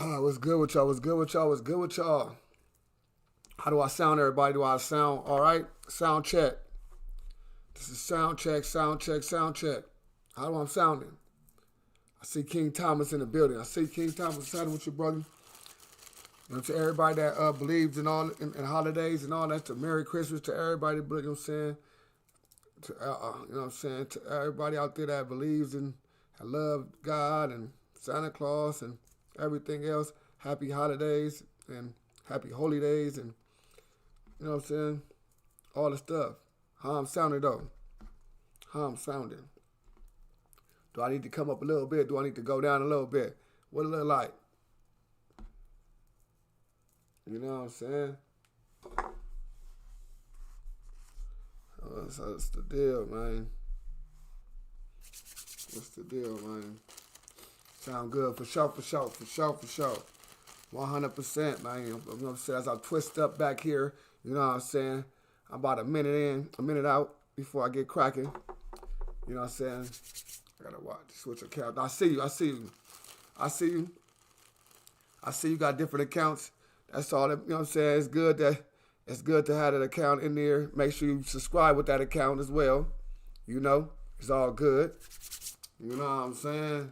What's good with y'all? What's good with y'all? What's good with y'all? How do I sound, everybody? Do I sound all right? Sound check. This is sound check, sound check, sound check. How do I sounding? I see King Thomas in the building. I see King Thomas standing with you, brother. You know, to everybody that believes in all in holidays and all that, to Merry Christmas to everybody, you know what I'm saying? To, you know what I'm saying? To everybody out there that believes in and love God and Santa Claus and everything else. Happy holidays and happy holy days and, you know what I'm saying? All the stuff. How I'm sounding, though. How I'm sounding. Do I need to come up a little bit? Do I need to go down a little bit? What it look like? You know what I'm saying? So that's the deal, man. What's the deal, man? Sound good for sure, for sure, for sure, for sure. 100%, man. You know what I'm saying? As I twist up back here, you know what I'm saying? I'm about a minute in, a minute out before I get cracking. You know what I'm saying? I gotta watch, switch account. I see you, I see you. I see you. I see you got different accounts. That's all that, you know what I'm saying? It's good to have that account in there. Make sure you subscribe with that account as well. You know, it's all good. You know what I'm saying?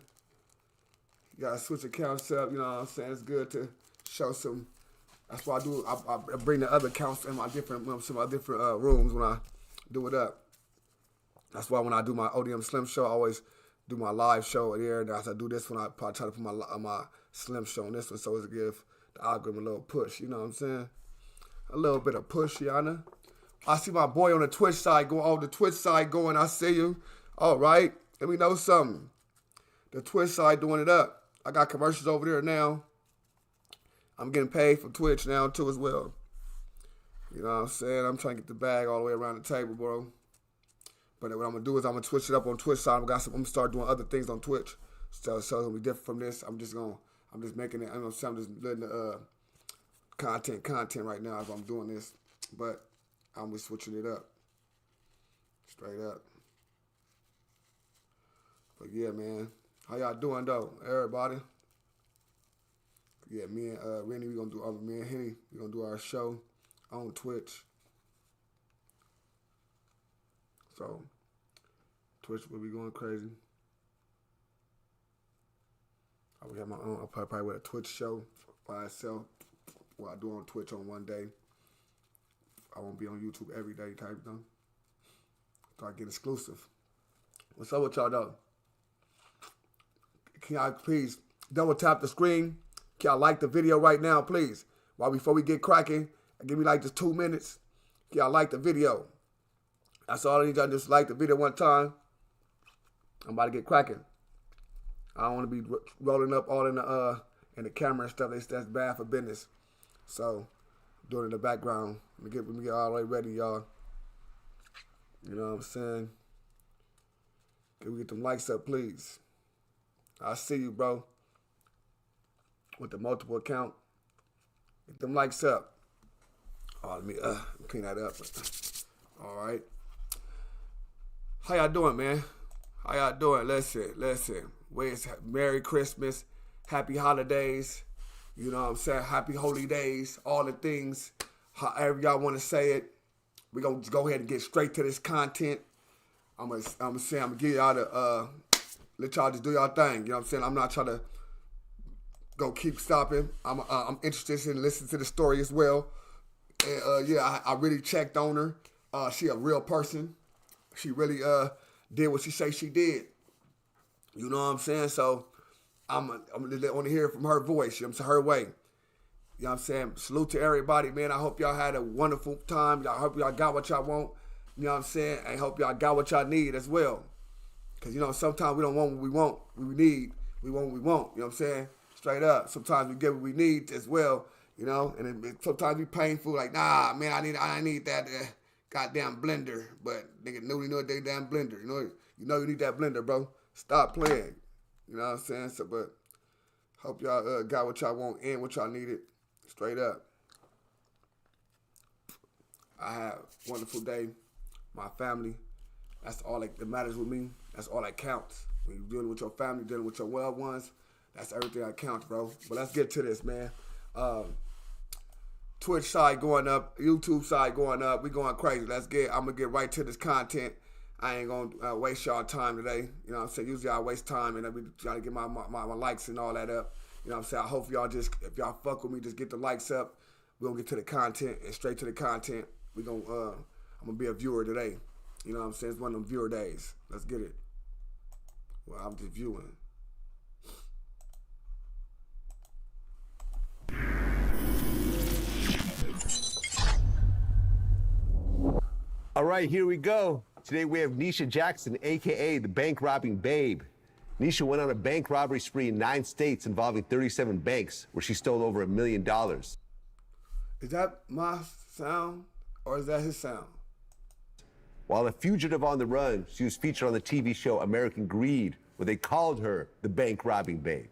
You gotta switch accounts up, you know what I'm saying? It's good to show some. That's why I bring the other accounts in my different, rooms when I do it up. That's why when I do my ODM Slim show, I always do my live show there. And as I do this one, I probably try to put my Slim show on this one so as to give the algorithm a little push. You know what I'm saying? A little bit of push, Yana. I see my boy on the Twitch side going. I see you. All right. Let me know something. The Twitch side doing it up. I got commercials over there now. I'm getting paid for Twitch now too as well. You know what I'm saying? I'm trying to get the bag all the way around the table, bro. But what I'm gonna do is I'm gonna switch it up on Twitch side. I'm gonna start doing other things on Twitch. So it's gonna be different from this. I'm just making it. I'm just letting the content right now as I'm doing this. But I'm just switching it up. Straight up. But yeah, man. How y'all doing though, everybody? Yeah, me and Rennie, me and Henny, we gonna do our show on Twitch. So Twitch will be going crazy. I will have my own. I'll probably with a Twitch show by itself. What I do on Twitch on one day. I won't be on YouTube every day type thing. So I get exclusive. What's up with y'all though? Can y'all please double tap the screen? Can y'all like the video right now, please? Before we get cracking, give me like just 2 minutes. Can y'all like the video? That's all I need y'all to just like the video one time. I'm about to get cracking. I don't want to be rolling up all in the camera and stuff. That's bad for business. So, doing it in the background. Let me get all the way ready, y'all. You know what I'm saying? Can we get them likes up, please? I see you, bro. With the multiple account. Get them likes up. Oh, let me clean that up. All right. How y'all doing, man? How y'all doing? Listen. Merry Christmas. Happy holidays. You know what I'm saying? Happy holy days. All the things. However y'all want to say it. We're going to go ahead and get straight to this content. I'm going to give y'all the, let y'all just do y'all thing. You know what I'm saying? I'm not trying to go keep stopping. I'm interested in listening to the story as well. And, I really checked on her. She a real person. She really did what she say she did. You know what I'm saying? So I'm want to hear from her voice. You know what I'm saying? Her way. You know what I'm saying? Salute to everybody, man. I hope y'all had a wonderful time. I hope y'all got what y'all want. You know what I'm saying? I hope y'all got what y'all need as well. Because, you know, sometimes we don't want what we want. We need. We want what we want. You know what I'm saying? Straight up. Sometimes we get what we need as well. You know? And it sometimes be painful. Like, nah, man, I need that goddamn blender. But nigga knew that damn blender. You know you need that blender, bro. Stop playing. You know what I'm saying? So, but hope y'all got what y'all want and what y'all needed. Straight up. I have a wonderful day. My family. That's all that matters with me. That's all that counts. When you're dealing with your family, dealing with your loved ones, That's everything that counts, bro. But let's get to this, man. Twitch side going up, YouTube side going up. We going crazy. I'm gonna get right to this content. I ain't gonna waste y'all time today. You know what I'm saying? Usually I waste time and I be trying to get my likes and all that up. You know what I'm saying? I hope y'all if y'all fuck with me, just get the likes up. We're gonna get to the content and straight to the content. I'm gonna be a viewer today. You know what I'm saying? It's one of them viewer days. Let's get it. Well, I'm just viewing. All right, here we go. Today we have Niesha Jackson, AKA the bank robbing babe. Niesha went on a bank robbery spree in 9 states involving 37 banks where she stole over $1 million. Is that my sound or is that his sound? While a fugitive on the run, she was featured on the TV show American Greed, where they called her the bank robbing babe.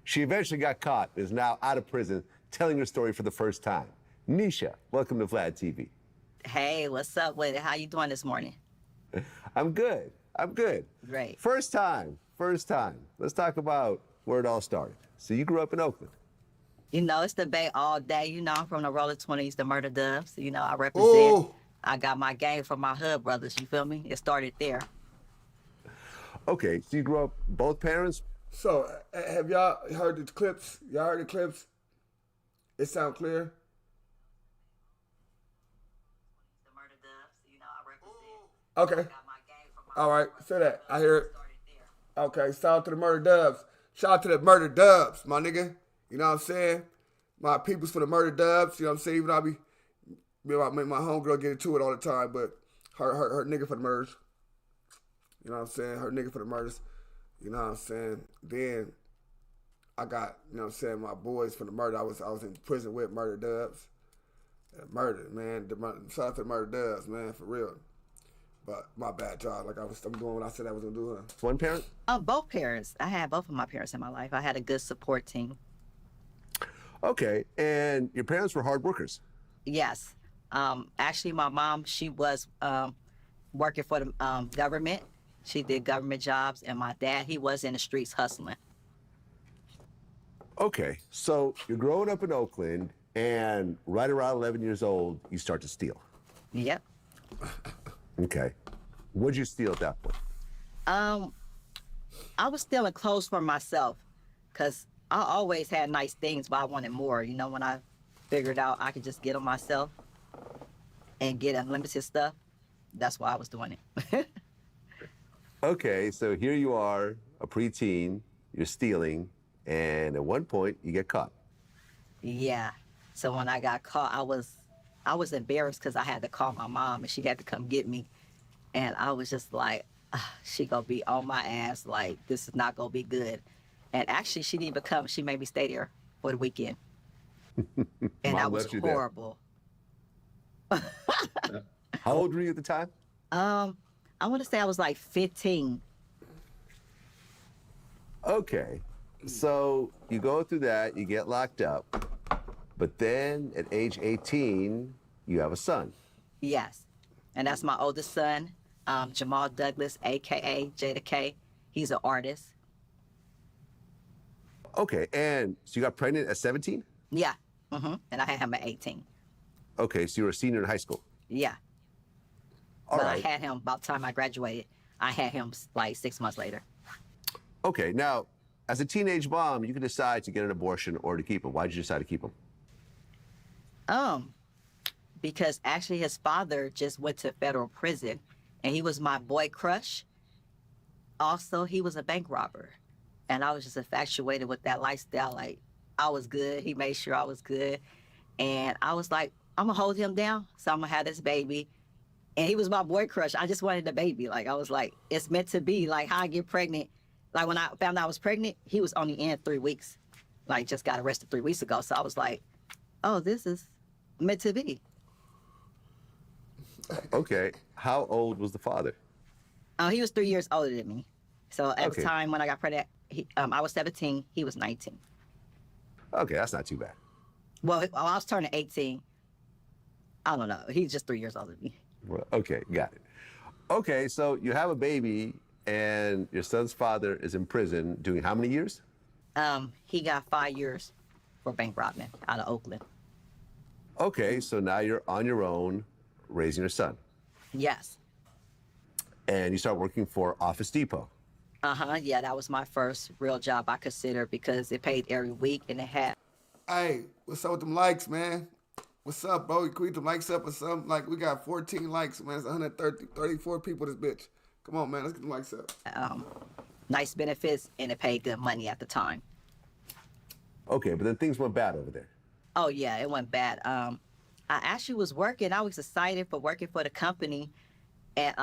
She eventually got caught and is now out of prison, telling her story for the first time. Niesha, welcome to VladTV. Hey, what's up with it? How you doing this morning? I'm good. Great. First time. Let's talk about where it all started. So you grew up in Oakland. You know, it's the Bay all day. You know, I'm from the Roller 20s, the Murder Doves. You know, I represent. Ooh. I got my game from my hood brothers. You feel me? It started there. Okay, so you grew up, both parents? So, have y'all heard the clips? Y'all heard the clips? It sound clear? The Murder Doves. You know, I represent. Okay. I got my game from my All right. Say that. I hear it. started there. Okay. Shout out to the Murder Dubs. Shout out to the Murder Dubs, my nigga. You know what I'm saying? My people's for the Murder Dubs. You know what I'm saying? Even though my homegirl get into it all the time, but her nigga for the murders. You know what I'm saying? Her nigga for the murders. You know what I'm saying? Then I got, you know what I'm saying, my boys for the murder. I was in prison with Murder Dubs. Murder, man. Shout out to the Murder Dubs, man, for real. But my bad, y'all. Like I'm doing what I said I was gonna do. Huh? One parent? Both parents. I had both of my parents in my life. I had a good support team. Okay, and your parents were hard workers. Yes. Actually, my mom, she was working for the government. She did government jobs, and my dad, he was in the streets hustling. Okay, so you're growing up in Oakland, and right around 11 years old, you start to steal. Yep. Okay. What'd you steal at that point? I was stealing clothes for myself, because I always had nice things, but I wanted more. You know, when I figured out I could just get them myself and get unlimited stuff, that's why I was doing it. Okay, so here you are, a preteen, you're stealing, and at one point, you get caught. Yeah. So when I got caught, I was embarrassed because I had to call my mom and she had to come get me. And I was just like, she gonna be on my ass, like, this is not gonna be good. And actually, she didn't even come. She made me stay there for the weekend. And that was horrible. How old were you at the time? I want to say I was like 15. Okay, so you go through that, you get locked up, but then at age 18, you have a son. Yes. And that's my oldest son, Jamal Douglas, AKA Jada K. He's an artist. Okay, and so you got pregnant at 17? Yeah. And I had him at 18. Okay, so you were a senior in high school. Yeah. All but right. I had him about the time I graduated. I had him like 6 months later. Okay, now, as a teenage mom, you can decide to get an abortion or to keep him. Why'd you decide to keep him? Because actually his father just went to federal prison and he was my boy crush. Also, he was a bank robber. And I was just infatuated with that lifestyle. Like, I was good. He made sure I was good. And I was like, I'm gonna hold him down. So I'm gonna have this baby. And he was my boy crush. I just wanted the baby. Like, I was like, it's meant to be. Like, how I get pregnant. Like, when I found out I was pregnant, he was only in 3 weeks. Like, just got arrested 3 weeks ago. So I was like, oh, this is meant to be. Okay, how old was the father? He was 3 years older than me. So at the time when I got pregnant, I was 17, he was 19. Okay, that's not too bad. Well, I was turning 18. I don't know. He's just 3 years older than me. Well, okay, got it. Okay, so you have a baby, and your son's father is in prison doing how many years? He got 5 years for bank robbing out of Oakland. Okay, so now you're on your own, raising your son. Yes. And you start working for Office Depot. Yeah, that was my first real job I consider because it paid every week and it had. Hey, what's up with them likes, man? What's up, bro? You creep them likes up or something? Like, we got 14 likes, man. It's 134 people, this bitch. Come on, man. Let's get them likes up. Nice benefits and it paid good money at the time. Okay, but then things went bad over there. Oh yeah, it went bad. I actually was working. I was excited for working for the company, and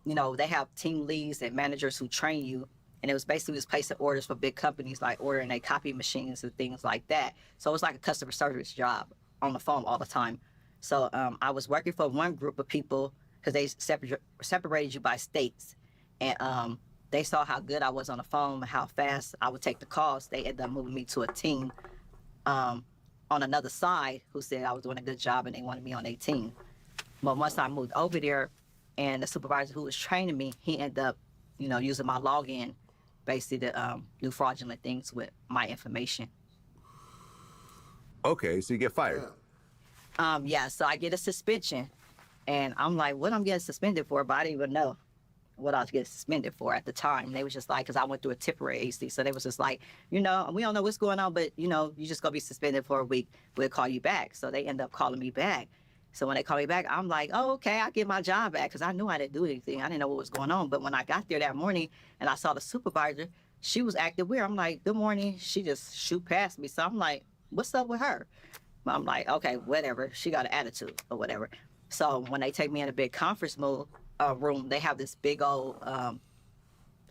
you know, they have team leads and managers who train you, and it was basically just placing orders for big companies like ordering their copy machines and things like that. So it was like a customer service job on the phone all the time. So I was working for one group of people because they separated you by states, and they saw how good I was on the phone, how fast I would take the calls. They ended up moving me to a team on another side who said I was doing a good job and they wanted me on their team. But once I moved over there and the supervisor who was training me, he ended up, you know, using my login basically to do fraudulent things with my information. Okay, so you get fired. Yeah, so I get a suspension and I'm like, what I'm getting suspended for? But I didn't even know what I was getting suspended for at the time. They was just like, because I went through a temporary AC, so they was just like, you know, we don't know what's going on, but you know, you just gonna be suspended for a week. We'll call you back. So they end up calling me back. So when they call me back, I'm like, oh, okay, I get my job back because I knew I didn't do anything. I didn't know what was going on. But when I got there that morning and I saw the supervisor, she was acting weird. I'm like, good morning. She just shoot past me. So I'm like, what's up with her? But I'm like, okay, whatever. She got an attitude or whatever. So when they take me in a big conference room, they have this big old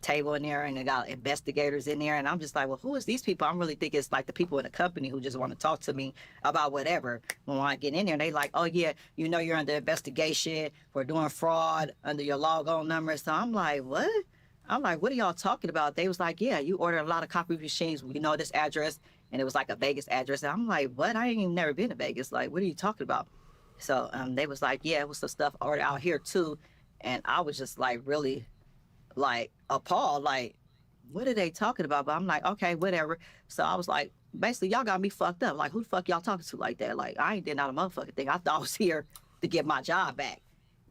table in there and they got investigators in there. And I'm just like, well, who is these people? I'm really thinking it's like the people in the company who just want to talk to me about whatever. When I get in there, they like, oh yeah, you know, you're under investigation for doing fraud under your logo number. So I'm like, what? I'm like, what are y'all talking about? They was like, yeah, you ordered a lot of copy machines. You know this address. And it was like a Vegas address. And I'm like, what? I ain't even never been to Vegas. Like, what are you talking about? So they was like, yeah, it was some stuff ordered out here too. And I was just like really like appalled, like, what are they talking about? But I'm like, okay, whatever. So I was like, basically, y'all got me fucked up. Like, who the fuck y'all talking to like that? Like, I ain't did not a motherfucking thing. I thought I was here to get my job back.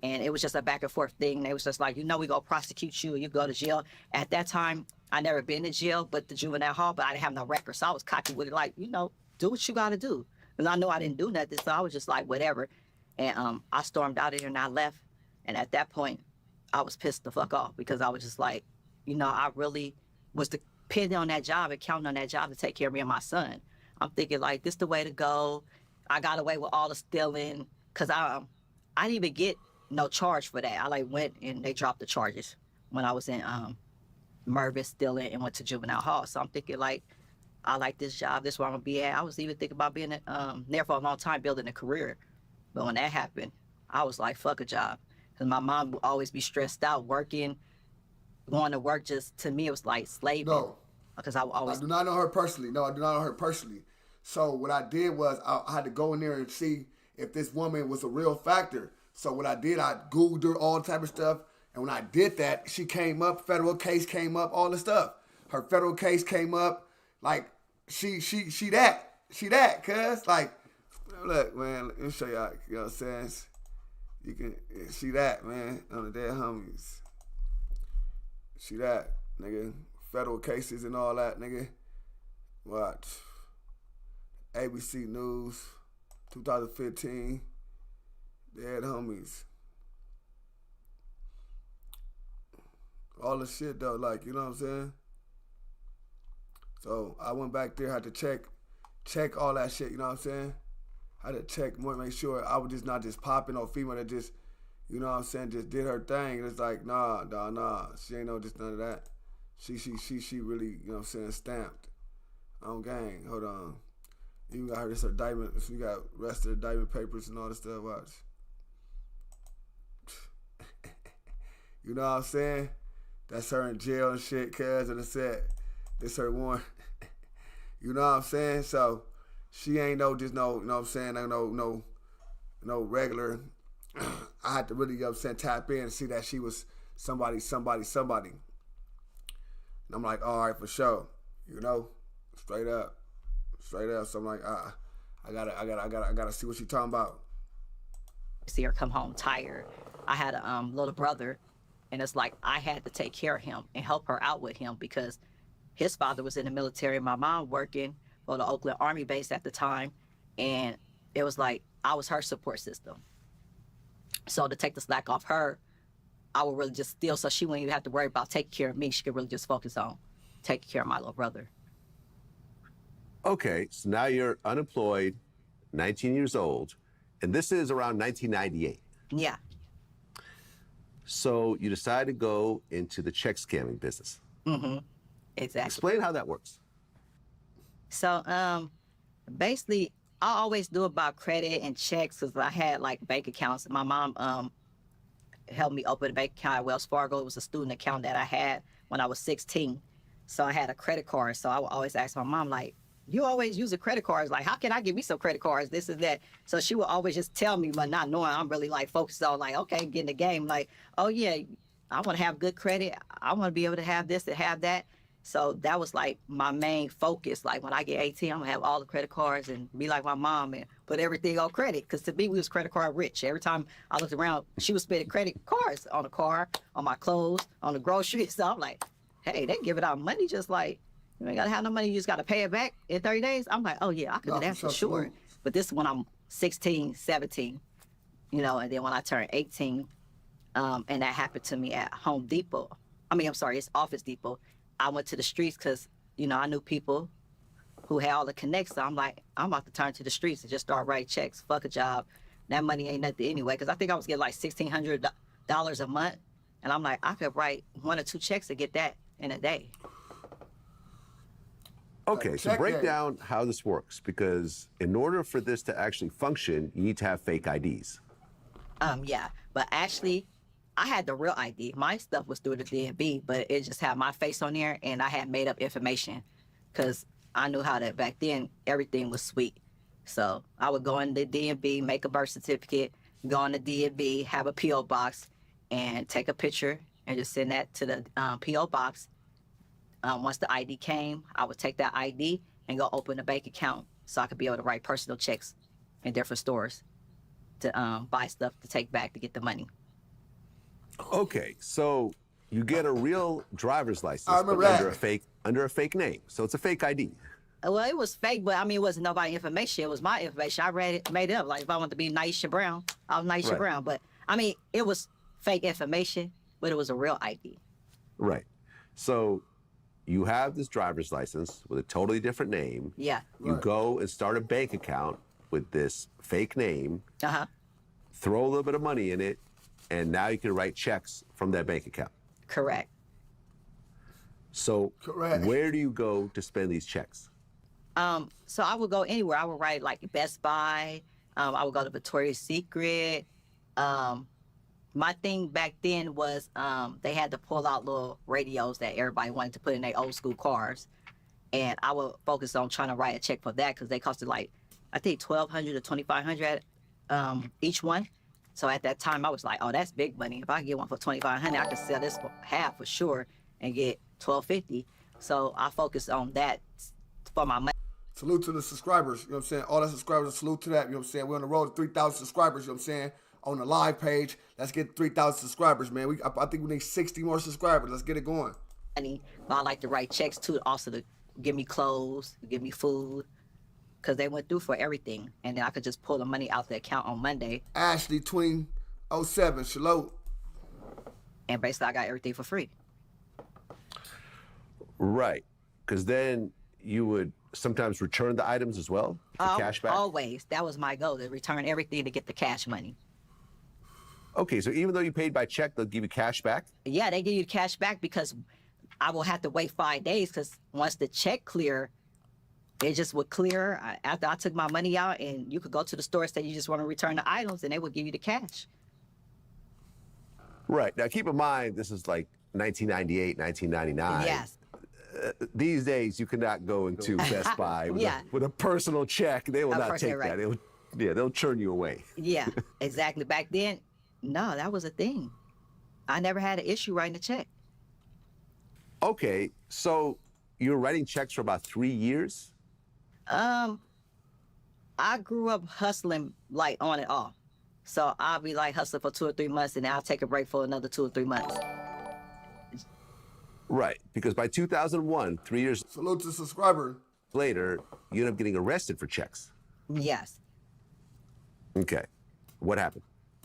And it was just a back and forth thing. They was just like, you know, we gonna prosecute you and you go to jail. At that time, I never been to jail, but the juvenile hall, but I didn't have no record. So I was cocky with it, like, you know, do what you gotta do. And I know I didn't do nothing, so I was just like, whatever. And I stormed out of here and I left. And at that point, I was pissed the fuck off because I was just like, you know, I really was depending on that job and counting on that job to take care of me and my son. I'm thinking like, this the way to go. I got away with all the stealing because I didn't even get no charge for that. I like went and they dropped the charges when I was in Mervis stealing and went to juvenile hall. So I'm thinking like, I like this job. This is where I'm gonna be at. I was even thinking about being there for a long time, building a career. But when that happened, I was like, fuck a job. Because my mom would always be stressed out working, going to work. Just to me, it was like slaving. No. Because I would always. I do not know her personally. No, I do not know her personally. So what I did was I had to go in there and see if this woman was a real factor. So what I did, I Googled her, all type of stuff. And when I did that, she came up, federal case came up, all the stuff. Her federal case came up. Like, she that, cuz. Like, look, man, let me show y'all, you know what I'm saying? You can see that, man, on the dead homies. See that, nigga. Federal cases and all that, nigga. What? ABC News, 2015. Dead homies. All the shit, though, like, you know what I'm saying? So I went back there, had to check all that shit, you know what I'm saying? Had to check more, make sure I was just not just popping on female that just, you know what I'm saying, just did her thing. It's like, nah. She ain't no just none of that. She really, you know what I'm saying, stamped. On gang, hold on. You got her, this her diamond, you got rest of the diamond papers and all this stuff, watch. You know what I'm saying? That's her in jail and shit, cuz, and I said, this her warrant. You know what I'm saying? So, she ain't no, just no, you know what I'm saying, no regular. I had to really, you know what I'm saying, tap in and see that she was somebody. And I'm like, all right, for sure, you know? Straight up. So I'm like, I gotta see what she talking about. See her come home tired. I had a little brother, and it's like I had to take care of him and help her out with him because his father was in the military. My mom working for the Oakland Army base at the time, and it was like I was her support system. So to take the slack off her, I would really just steal so she wouldn't even have to worry about taking care of me. She could really just focus on taking care of my little brother. Okay, so now you're unemployed, 19 years old, and this is around 1998. Yeah. So you decide to go into the check scamming business. Mm-hmm. Exactly. Explain how that works. So basically, I always do about credit and checks because I had like bank accounts. My mom helped me open a bank account at Wells Fargo. It was a student account that I had when I was 16. So I had a credit card. So I would always ask my mom, like, you always use a credit card. Like, how can I give me some credit cards? This and that. So she would always just tell me, but not knowing I'm really like focused on like, okay, get in the game. Like, oh yeah, I want to have good credit. I want to be able to have this and have that. So that was like my main focus. Like when I get 18, I'm gonna have all the credit cards and be like my mom and put everything on credit. Cause to me, we was credit card rich. Every time I looked around, she was spending credit cards on the car, on my clothes, on the groceries. So I'm like, hey, they give it out money just like, you ain't gotta have no money, you just gotta pay it back in 30 days. I'm like, oh yeah, I could do that for sure. But this is when I'm 16, 17, you know, and then when I turned 18, and that happened to me at Home Depot. It's Office Depot. I went to the streets because, you know, I knew people who had all the connects. So I'm like, I'm about to turn to the streets and just start writing checks. Fuck a job. That money ain't nothing anyway. Because I think I was getting like $1,600 a month. And I'm like, I could write 1 or 2 checks to get that in a day. Okay, so break down how this works. Because in order for this to actually function, you need to have fake IDs. Yeah. But actually, I had the real ID. My stuff was through the DMV, but it just had my face on there, and I had made up information because I knew how to, back then, everything was sweet. So I would go in the DMV, make a birth certificate, go in the DMV, have a P.O. box, and take a picture and just send that to the P.O. box. Once the ID came, I would take that ID and go open a bank account so I could be able to write personal checks in different stores to buy stuff to take back to get the money. Okay, so you get a real driver's license, but under a fake name. So it's a fake ID. Well, it was fake, but I mean, it wasn't nobody's information. It was my information. I made it up. Like if I wanted to be Niesha Brown, I was Niesha Brown. But I mean, it was fake information, but it was a real ID. Right. So you have this driver's license with a totally different name. Yeah. You go and start a bank account with this fake name. Throw a little bit of money in it. And now you can write checks from that bank account. Correct. So where do you go to spend these checks? So I would go anywhere. I would write like Best Buy. I would go to Victoria's Secret. My thing back then was they had to pull out little radios that everybody wanted to put in their old school cars. And I would focus on trying to write a check for that because they costed like, I think $1,200 to $2,500 each one. So at that time, I was like, oh, that's big money. If I get one for $2,500, I can sell this for half for sure and get $1,250. So I focused on that for my money. Salute to the subscribers, you know what I'm saying? All the subscribers, salute to that, you know what I'm saying? We're on the road to 3,000 subscribers, you know what I'm saying? On the live page, let's get 3,000 subscribers, man. I think we need 60 more subscribers. Let's get it going. I like to write checks, too, also to give me clothes, give me food. Because they went through for everything. And then I could just pull the money out the account on Monday. Ashley Tween 07, Shalot. And basically, I got everything for free. Right. Because then you would sometimes return the items as well for cash back? Always. That was my goal, to return everything to get the cash money. Okay, so even though you paid by check, they'll give you cash back? Yeah, they give you cash back because I will have to wait 5 days because once the check clear, it just would clear after I took my money out, and you could go to the store and say you just want to return the items, and they would give you the cash. Right. Now, keep in mind, this is like 1998, 1999. Yes. These days, you cannot go into Best Buy with a personal check. They will not take that. They'll turn you away. Yeah, exactly. Back then, no, that was a thing. I never had an issue writing a check. Okay, so you were writing checks for about 3 years? I grew up hustling like on and off. So I'll be like hustling for 2 or 3 months and then I'll take a break for another 2 or 3 months. Right, because by 2001, 3 years Salute to subscriber. later, you end up getting arrested for checks. Yes. Okay, what happened?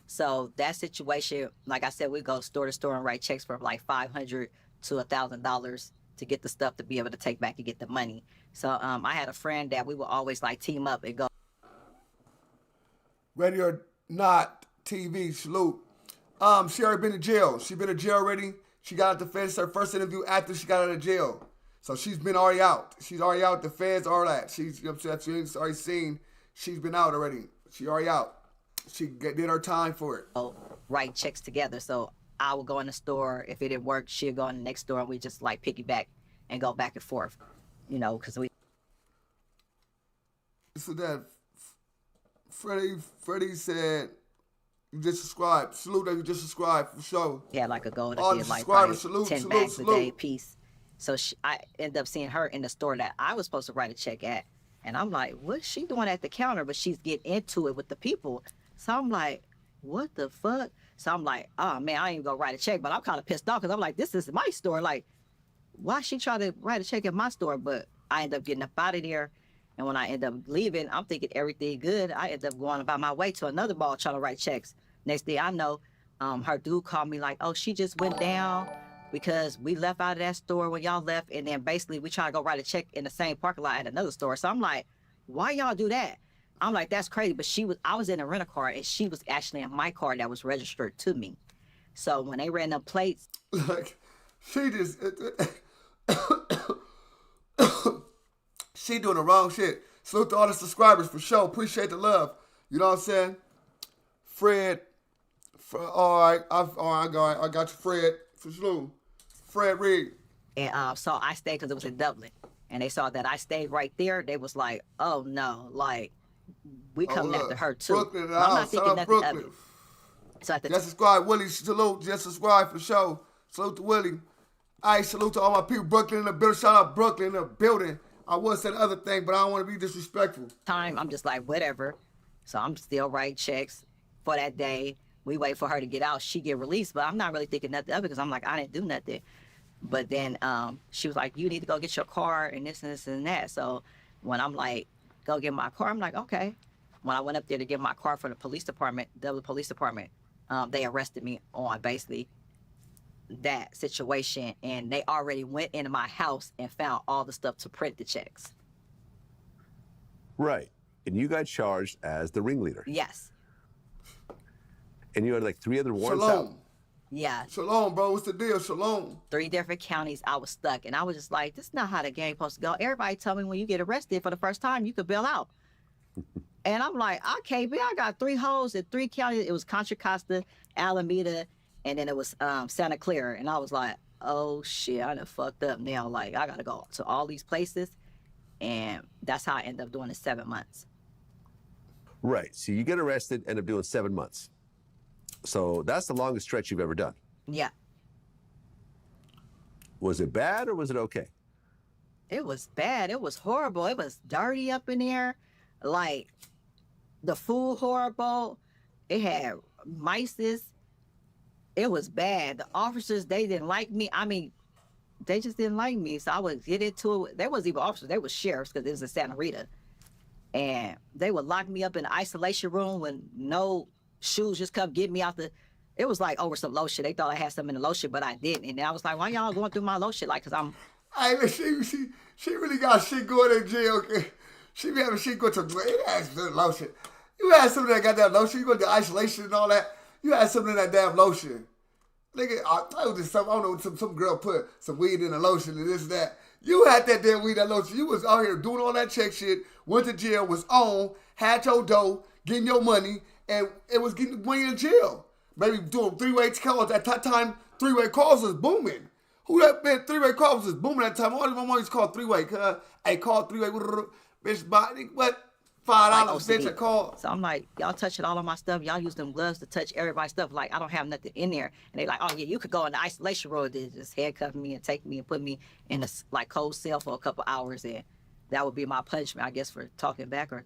So that situation, like I said, we go store to store and write checks for like $500 to $1,000 to get the stuff to be able to take back and get the money. So I had a friend that we would always like team up and go. Ready or not, TV, salute. She already been in jail. She been in jail already. She got out the feds. Her first interview after she got out of jail. So she's been already out. She's already out the feds, all that. She's, you know what I'm saying? She's already seen. She's been out already. She already out. She did her time for it. Write checks together. So I would go in the store. If it didn't work, she'd go in the next store and we just like piggyback and go back and forth, you know, because we. So that Freddie said, you just subscribed. Salute that you just subscribed for sure. Yeah, like a goal that All did the like subscribers, probably salute, 10 salute, bags a day salute. piece. So I ended up seeing her in the store that I was supposed to write a check at. And I'm like, what's she doing at the counter? But she's getting into it with the people. So I'm like, what the fuck? So I'm like, oh man, I ain't gonna write a check. But I'm kind of pissed off because I'm like, this is my store. Like, why she try to write a check at my store? But I end up getting up out of there. And when I end up leaving, I'm thinking everything good. I end up going about my way to another mall trying to write checks. Next thing I know, her dude called me like, oh, she just went down because we left out of that store when y'all left. And then basically we try to go write a check in the same parking lot at another store. So I'm like, why y'all do that? I'm like, that's crazy. But I was in a rental car and she was actually in my car that was registered to me. So when they ran them plates. Like, she just, she doing the wrong shit. Salute to all the subscribers for sure. Appreciate the love. You know what I'm saying? Fred, all right, I got you, Fred, for sure. Fred Reed. And so I stayed because it was in Dublin. And they saw that I stayed right there. They was like, oh no, like, we coming after her too. Brooklyn, But I'm not thinking nothing Brooklyn. of it. So at the Just subscribe, Willie. Salute, just subscribe for sure. Salute to Willie. I salute to all my people. Brooklyn in the building. Shout out Brooklyn in the building. I would say the other thing, but I don't want to be disrespectful. time, I'm just like, whatever. So I'm still writing checks for that day. We wait for her to get out. She get released, but I'm not really thinking nothing of it because I'm like, I didn't do nothing. But then she was like, you need to go get your car and this and this and that. So when I'm like, go get my car, I'm like, okay. When I went up there to get my car for the police department, Dublin Police Department, they arrested me on basically that situation. And they already went into my house and found all the stuff to print the checks. Right, and you got charged as the ringleader. Yes. And you had like 3 other warrants out. Shalom. Yeah. Shalom, bro. What's the deal? Shalom. 3 different counties, I was stuck. And I was just like, this is not how the game supposed to go. Everybody tell me when you get arrested for the first time, you could bail out. And I'm like, I can't be. I got 3 holes in 3 counties. It was Contra Costa, Alameda, and then it was Santa Clara. And I was like, oh shit, I done fucked up now. Like, I got to go to all these places. And that's how I ended up doing the 7 months. Right, so you get arrested, end up doing 7 months. So that's the longest stretch you've ever done. Yeah. Was it bad or was it okay? It was bad. It was horrible. It was dirty up in there. Like, the food horrible. It had mice. It was bad. The officers, they didn't like me. I mean, they just didn't like me. So I would get into it. They wasn't even officers. They were sheriffs because it was in Santa Rita. And they would lock me up in the isolation room when no shoes just come get me out the... It was like over some lotion. They thought I had something in the lotion, but I didn't. And I was like, why y'all going through my lotion? Like, because I'm... Hey, she really got shit going in jail. She be having shit going to the lotion. You had some of that goddamn lotion. You go to isolation and all that. You had some of that damn lotion. Nigga, I was just some, I don't know, some girl put some weed in the lotion and this and that. You had that damn weed, that lotion. You was out here doing all that check shit, went to jail, was on, had your dough, getting your money, and it was getting money in jail. Maybe doing 3-way calls. At that time, 3-way calls was booming. Who that been 3-way calls was booming at that time? All my mom used to call 3-way. Hey, call 3-way. Bitch, what? like $5, bitch, a OCD. call. So I'm like, y'all touching all of my stuff. Y'all use them gloves to touch everybody's stuff. Like, I don't have nothing in there. And they like, oh, yeah, you could go in the isolation room. They just handcuff me and take me and put me in a like cold cell for a couple hours. And that would be my punishment, I guess, for talking back or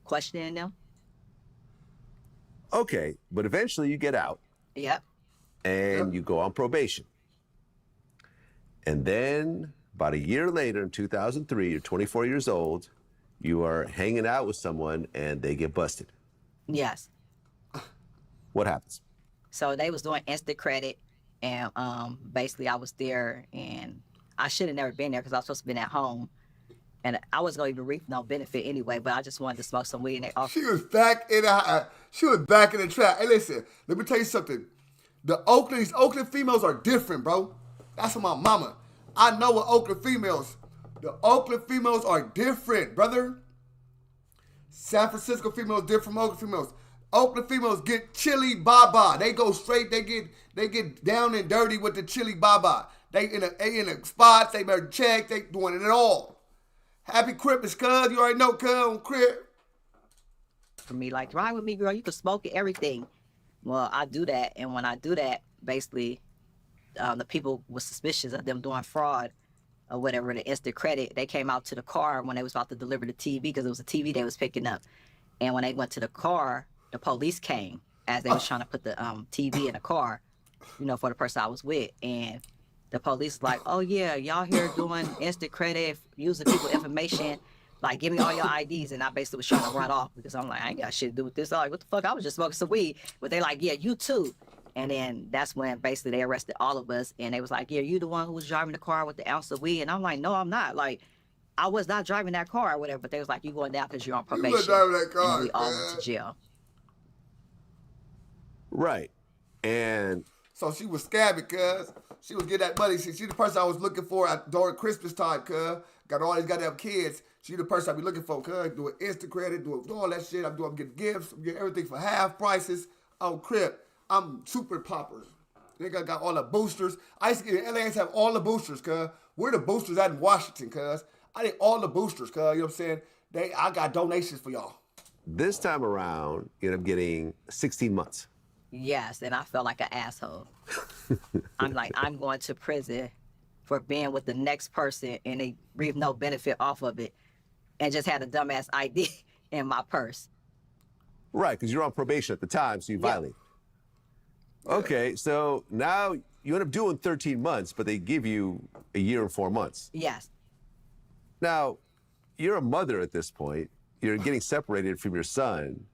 questioning them. Okay, but eventually you get out Yep. and you go on probation. And then about a year later, in 2003, you're 24 years old, you are hanging out with someone and they get busted. Yes. What happens? So they was doing instant credit, and basically I was there, and I should have never been there because I was supposed to be at home, and I wasn't gonna even reap no benefit anyway. But I just wanted to smoke some weed, and they offered. She was back in the trap. Hey, listen, let me tell you something. These Oakland females are different, bro. That's what my mama. I know what Oakland females. The Oakland females are different, brother. San Francisco females different from Oakland females. Oakland females get chili baba. They go straight. They get down and dirty with the chili baba. They in the spots. They better check. They doing it all. Happy Christmas, cuz. You already know, cuz, on crib. For me, like, ride with me, girl. You can smoke it, everything. Well, I do that, and when I do that, basically, the people were suspicious of them doing fraud or whatever, the instant credit. They came out to the car when they was about to deliver the TV because it was a TV they was picking up. And when they went to the car, the police came as they was trying to put the TV in the car, you know, for the person I was with. And the police was like, oh, yeah, y'all here doing instant credit, using people's information. Like, give me all your IDs. And I basically was trying to run off because I'm like, I ain't got shit to do with this. I'm like, what the fuck? I was just smoking some weed. But they like, yeah, you too. And then that's when basically they arrested all of us. And they was like, yeah, you the one who was driving the car with the ounce of weed. And I'm like, no, I'm not. Like, I was not driving that car or whatever. But they was like, you going down because you're on probation. You were driving that car, and we all went to jail. Right. And So she was scamming, cuz. She was getting that money. She the person I was looking for during Christmas time, cuz. Got all these goddamn kids. She the person I be looking for, cuz. Doing instant credit, doing all that shit. I'm getting gifts. I'm getting everything for half prices. On crib. I'm super popper. Nigga got all the boosters. I used to get in LA and have all the boosters, cuz. Where the boosters at in Washington, cuz? I did all the boosters, cuz. You know what I'm saying? I got donations for y'all. this time around, you end up getting 16 months. Yes, and I felt like an asshole. I'm like, I'm going to prison for being with the next person and they reap no benefit off of it and just had a dumbass ID in my purse. Right, because you're on probation at the time, so you violate. Okay, so now you end up doing 13 months, but they give you a year and 4 months. Yes. Now, you're a mother at this point. You're getting separated from your son.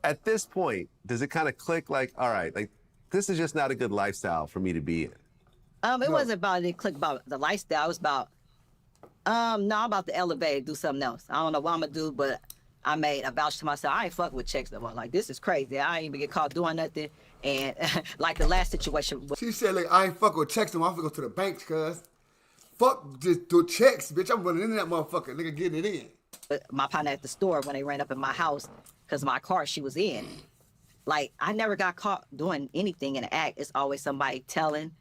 At this point, does it kind of click like, all right, like, this is just not a good lifestyle for me to be in? It wasn't about it click about the lifestyle. It was about, I'm about to elevate, do something else. I don't know what I'm gonna do, but I made a vouch to myself. I ain't fuck with checks no more. Like, this is crazy. I ain't even get caught doing nothing. And like the last situation. She said, like, I ain't fuck with checks no more. I'm gonna go to the banks, cuz. Fuck just do checks, bitch. I'm running into that motherfucker. Nigga getting it in. My partner at the store when they ran up in my house because my car she was in. Like, I never got caught doing anything in the act. It's always somebody telling,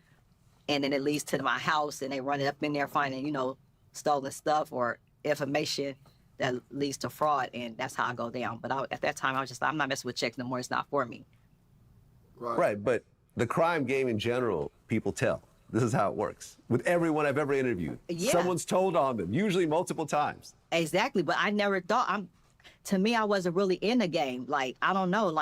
and then it leads to my house, and they run it up in there finding, you know, stolen stuff or information that leads to fraud, and that's how I go down. But at that time, I was just like, I'm not messing with checks no more. It's not for me. Right, but the crime game in general, people tell. This is how it works. With everyone I've ever interviewed, someone's told on them, usually multiple times. Exactly, but I never thought, to me, I wasn't really in the game. Like, I don't know,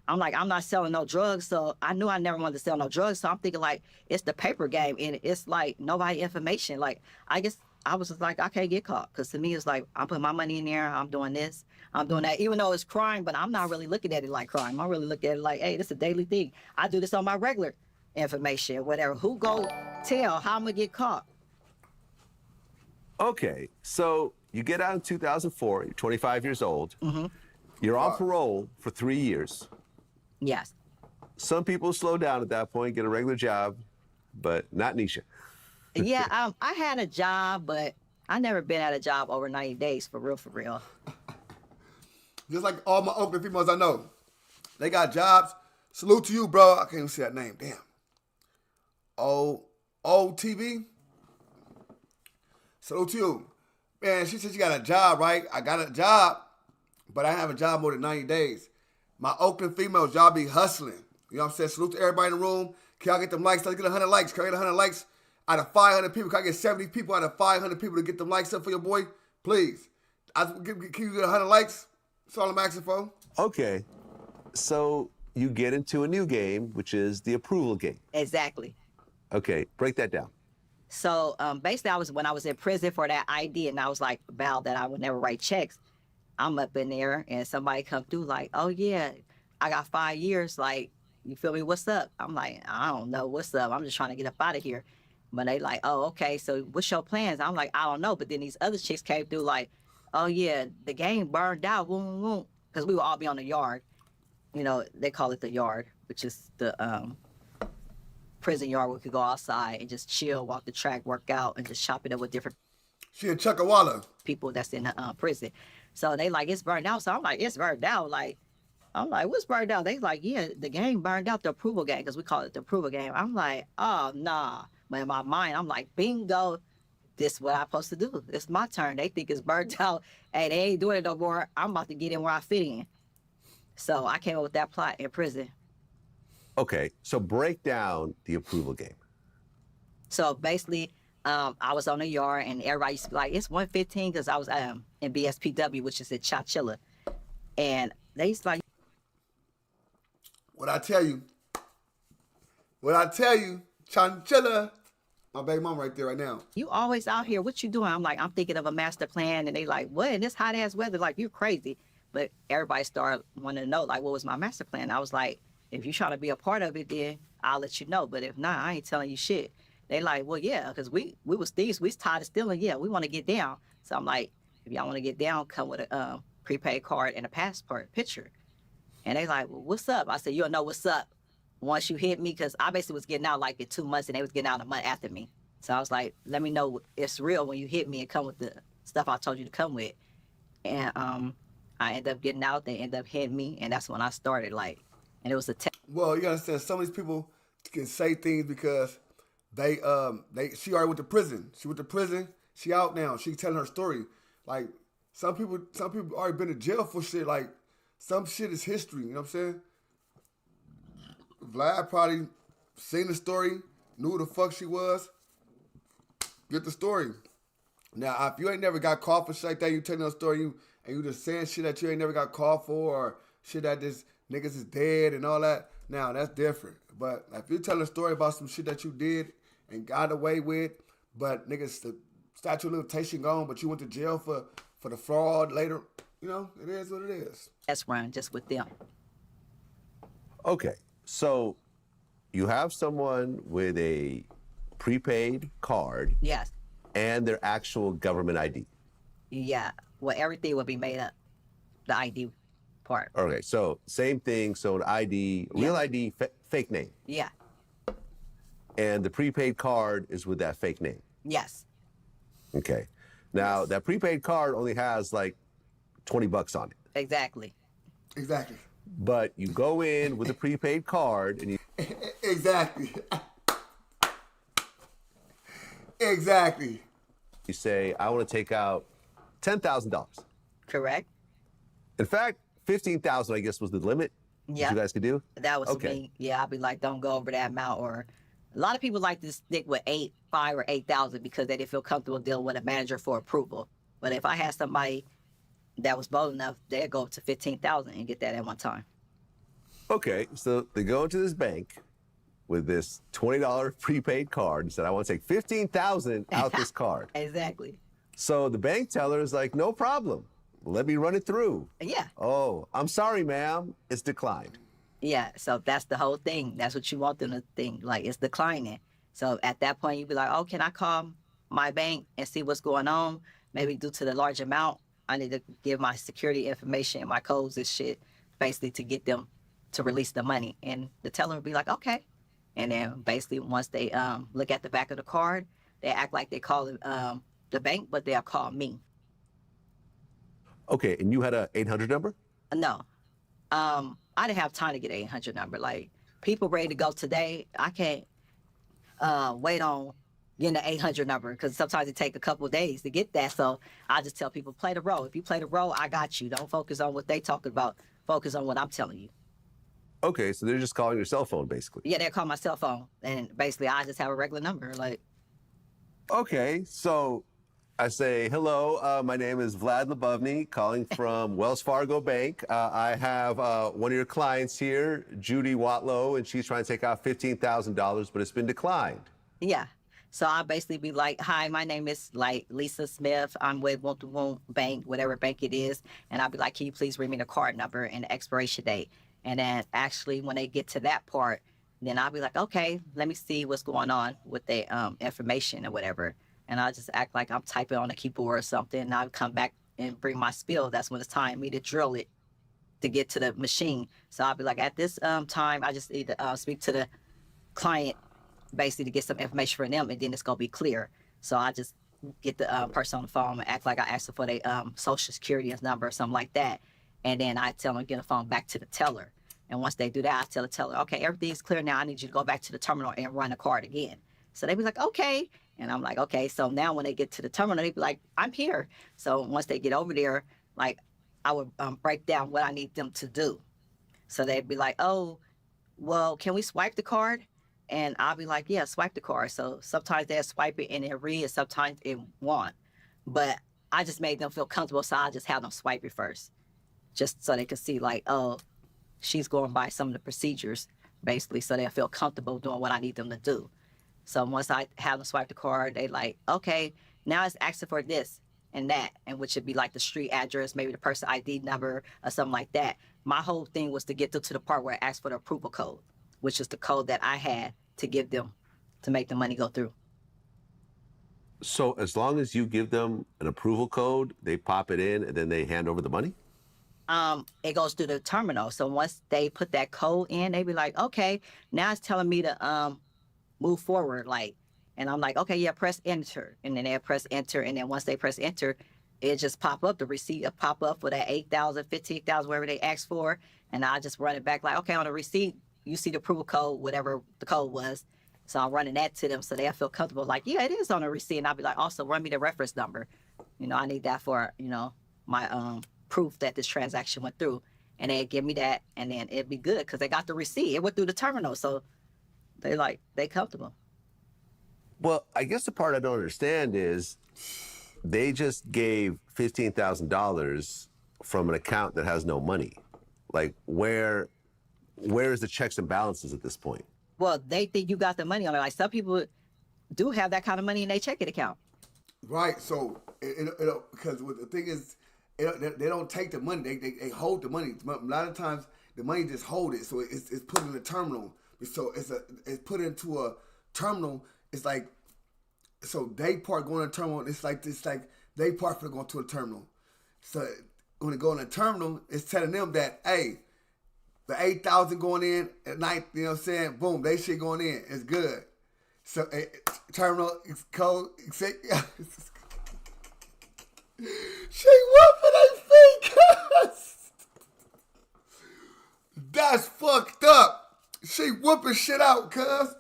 I'm not selling no drugs, so I knew I never wanted to sell no drugs, so I'm thinking, like, it's the paper game, and it's, like, nobody information. Like, I guess I was just like, I can't get caught, because to me, it's like, I'm putting my money in there, I'm doing this, I'm doing that, even though it's crime, but I'm not really looking at it like crime. I really look at it like, hey, this is a daily thing. I do this on my regular information, whatever. Who go tell how I'm going to get caught? Okay, so you get out in 2004, you're 25 years old. Mm-hmm. You're on parole for 3 years. Yes. Some people slow down at that point, get a regular job, but not Niesha. Yeah, I had a job, but I never been at a job over 90 days, for real, for real. Just like all my Oakland females I know. They got jobs. Salute to you, bro. I can't even see that name. Damn. OTV. Salute to you. Man, she said she got a job, right? I got a job. but I have a job more than 90 days. My Oakland females, y'all be hustling. You know what I'm saying? Salute to everybody in the room. Can y'all get them likes? Let's get 100 likes. Can I get 100 likes out of 500 people? Can I get 70 people out of 500 people to get them likes up for your boy? Please. Can you get 100 likes? That's all I'm asking for. Okay. So you get into a new game, which is the approval game. Exactly. Okay, break that down. So basically, when I was in prison for that ID, and I was like vowed that I would never write checks. I'm up in there, and somebody come through like, "Oh yeah, I got 5 years. Like, you feel me? What's up?" I'm like, "I don't know what's up. I'm just trying to get up out of here." But they like, "Oh, okay. So what's your plans?" I'm like, "I don't know." But then these other chicks came through like, "Oh yeah, the game burned out." Because we would all be on the yard. You know, they call it the yard, which is the prison yard where we could go outside and just chill, walk the track, work out, and just chop it up with different She in Chuckawalla. people that's in the prison. So they like, it's burned out. So I'm like, it's burned out. Like, I'm like, what's burned out? They like, yeah, the game burned out, the approval game, because we call it the approval game. I'm like, oh, nah. But in my mind, I'm like, bingo, this is what I'm supposed to do. It's my turn. They think it's burned out. Hey, they ain't doing it no more. I'm about to get in where I fit in. So I came up with that plot in prison. Okay, so break down the approval game. So basically, I was on the yard, and everybody used to be like, it's 115, because I was in BSPW, which is in Chowchilla. And they used to like, What I tell you, Chowchilla. My baby mom right there right now. you always out here. What you doing? I'm like, I'm thinking of a master plan. And they like, what? In this hot ass weather? Like, you're crazy. But everybody started wanting to know, like, what was my master plan? I was like, if you try to be a part of it, then I'll let you know. But if not, I ain't telling you shit. They like, well, yeah, because we was thieves. We was tired of stealing. Yeah, we want to get down. So I'm like, if y'all want to get down, come with a prepaid card and a passport picture. And they like, well, what's up? I said, you'll know what's up once you hit me, because I basically was getting out like in 2 months, and they was getting out a month after me. So I was like, let me know it's real when you hit me and come with the stuff I told you to come with. And I ended up getting out. They ended up hitting me, and that's when I started. Like, and it was a Well, you gotta understand, some of these people can say things because she already went to prison. She went to prison. She out now. She telling her story. Like, some people already been to jail for shit. Like, some shit is history. You know what I'm saying? Vlad probably seen the story, knew who the fuck she was. Get the story. Now, if you ain't never got caught for shit like that, you telling a story, and you just saying shit that you ain't never got caught for, or shit that this niggas is dead and all that, now that's different. But if you're telling a story about some shit that you did and got away with, but niggas, the statute of limitation gone, but you went to jail for the fraud later, you know, it is what it is. test run just with them. Okay, so you have someone with a prepaid card Yes. and their actual government ID. Yeah. Well, everything will be made up. The ID part. Okay, so same thing. So an ID, real Yeah. ID, fake name. Yeah. And the prepaid card is with that fake name. Yes. Okay. Now, that prepaid card only has like $20 on it. Exactly. Exactly. But you go in with a prepaid card and you Exactly. Exactly. say, I want to take out $10,000. Correct. In fact, 15,000, I guess, was the limit that Yeah. you guys could do. That was Okay. me. Yeah, I'd be like, don't go over that amount. Or a lot of people like to stick with 5 or 8,000 because they didn't feel comfortable dealing with a manager for approval. But if I had somebody that was bold enough, they'd go up to 15,000 and get that at one time. Okay, so they go into this bank with this $20 prepaid card and said, I want to take 15,000 out this card. Exactly. So the bank teller is like, no problem. Let me run it through. Yeah. Oh, I'm sorry, ma'am. It's declined. Yeah. So that's the whole thing. That's what you want them to think. Like, it's declining. So at that point, you'd be like, oh, can I call my bank and see what's going on? Maybe due to the large amount, I need to give my security information and my codes and shit, basically to get them to release the money. And the teller would be like, okay. And then basically once they look at the back of the card, they act like they call it the bank, but they'll call me. Okay, and you had a 800 number? No. I didn't have time to get an 800 number. Like, people ready to go today, I can't wait on getting the 800 number, because sometimes it take a couple of days to get that. So I just tell people, play the role. If you play the role, I got you. Don't focus on what they talking about. Focus on what I'm telling you. Okay, so they're just calling your cell phone, basically. Yeah, they call my cell phone, and basically I just have a regular number. Like, Okay, so I say, hello, my name is Vlad Lebovny, calling from Wells Fargo Bank. I have one of your clients here, Judy Watlow, and she's trying to take out $15,000, but it's been declined. yeah. So I basically be like, hi, my name is like Lisa Smith. I'm with Won't Bank, whatever bank it is. And I'll be like, can you please read me the card number and the expiration date? And then actually when they get to that part, then I'll be like, okay, let me see what's going on with the information or whatever. And I'll just act like I'm typing on a keyboard or something. And I'll come back and bring my spiel. That's when it's time for me to drill it to get to the machine. So I'll be like, at this time, I just need to speak to the client basically to get some information from them, and then it's gonna be clear. So I just get the person on the phone and act like I asked for their social security number or something like that, and then I tell them to get the phone back to the teller. And once they do that, I tell the teller, okay, everything's clear now. I need you to go back to the terminal and run the card again. So they be like, okay, and I'm like, okay. So now when they get to the terminal, they be like, I'm here. So once they get over there, like I would break down what I need them to do. So they'd be like, oh, well, can we swipe the card? And I'll be like, yeah, swipe the card. So sometimes they'll swipe it and it'll read, and sometimes it won't. But I just made them feel comfortable, so I just have them swipe it first, just so they could see like, oh, she's going by some of the procedures, basically, so they'll feel comfortable doing what I need them to do. So once I have them swipe the card, they like, okay, now it's asking for this and that, and which would be like the street address, maybe the person ID number or something like that. My whole thing was to get them to the part where it asks for the approval code, which is the code that I had to give them to make the money go through. So as long as you give them an approval code, they pop it in and then they hand over the money? It goes through the terminal. So once they put that code in, they be like, okay, now it's telling me to move forward, like, and I'm like, okay, yeah, press enter. And then they'll press enter. And then once they press enter, it just pop up, the receipt will pop up for that 8,000, 15,000, whatever they asked for. And I just run it back like, okay, on the receipt, you see the approval code, whatever the code was. So I'm running that to them so they'll feel comfortable. Like, yeah, it is on the receipt. And I'll be like, also run me the reference number. You know, I need that for, you know, my proof that this transaction went through. And they give me that, and then it'd be good because they got the receipt. It went through the terminal. So they comfortable. Well, I guess the part I don't understand is they just gave $15,000 from an account that has no money. Like, where is the checks and balances at this point? Well, they think you got the money on it. Like, some people do have that kind of money in their checking account. Right. So, because the thing is, they don't take the money. They hold the money. A lot of times, the money just hold it. So it's put in the terminal. So it's put into a terminal. It's like, so they part going to the terminal. It's like they part for going to a terminal. So when they go in the terminal, it's telling them that, hey, the 8,000 going in at night, you know what I'm saying? Boom, they shit going in. It's good. So terminal code. She whooping they feet. That's fucked up. She whooping shit out, cuz.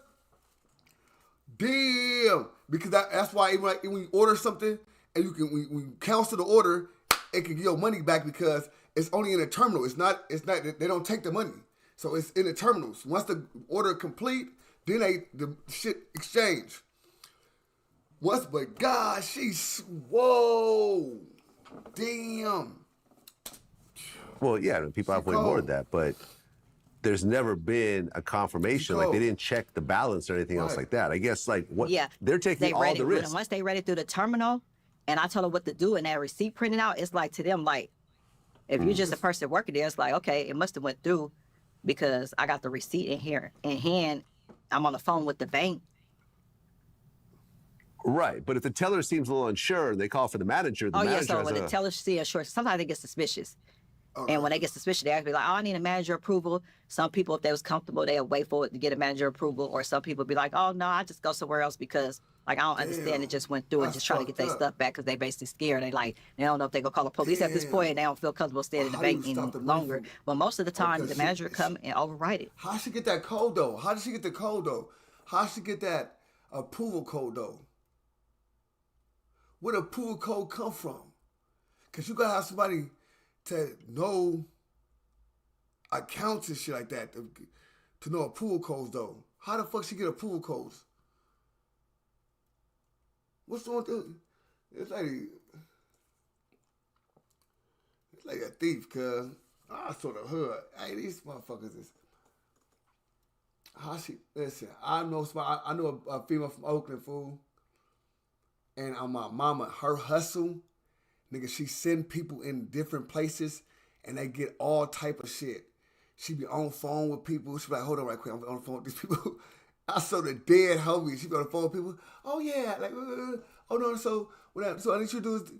Damn. Because that's why even like when you order something and you can when you cancel the order, it can give your money back because it's only in the terminal. It's not they don't take the money. So it's in the terminals. Once the order complete, then the shit exchange. But God, whoa. Damn. Well, yeah, people have way more than that, but there's never been a confirmation. Like, they didn't check the balance or anything else like that. I guess, like, what? Yeah, they're taking all the risk. Once they read it through the terminal, and I told them what to do, and that receipt printed out, it's like to them, like, if you're just a person working there, it's like, okay, it must have went through because I got the receipt in here in hand. I'm on the phone with the bank. Right, but if the teller seems a little unsure, they call for the manager. The manager so when the teller sees unsure, sometimes they get suspicious. And when they get suspicious, they actually be like, oh, I need a manager approval. Some people, if they was comfortable, they'll wait for it to get a manager approval. Or some people be like, oh, no, I just go somewhere else because, like, I don't understand. It just went through and just trying to get their stuff back because they basically scared. They don't know if they go call the police at this point, and they don't feel comfortable staying in the bank any longer. But most of the time, the manager come and override it. How she get that code, though? How did she get the code, though? How she get that approval code, though? where the pool code come from? Because you got to have somebody to know accounts and shit like that to know a pool codes, though. How the fuck she get a pool codes? What's wrong with this? It's like a thief, cuz. I sort of hood. Hey, these motherfuckers is... How she... Listen, I know a female from Oakland, fool. And on my mama, her hustle, nigga, she send people in different places and they get all type of shit. She be on phone with people. She be like, hold on right quick, I'm on the phone with these people. I saw the dead homie. She be on the phone with people. Oh yeah, like, oh no, so whatever. So I need you to do is,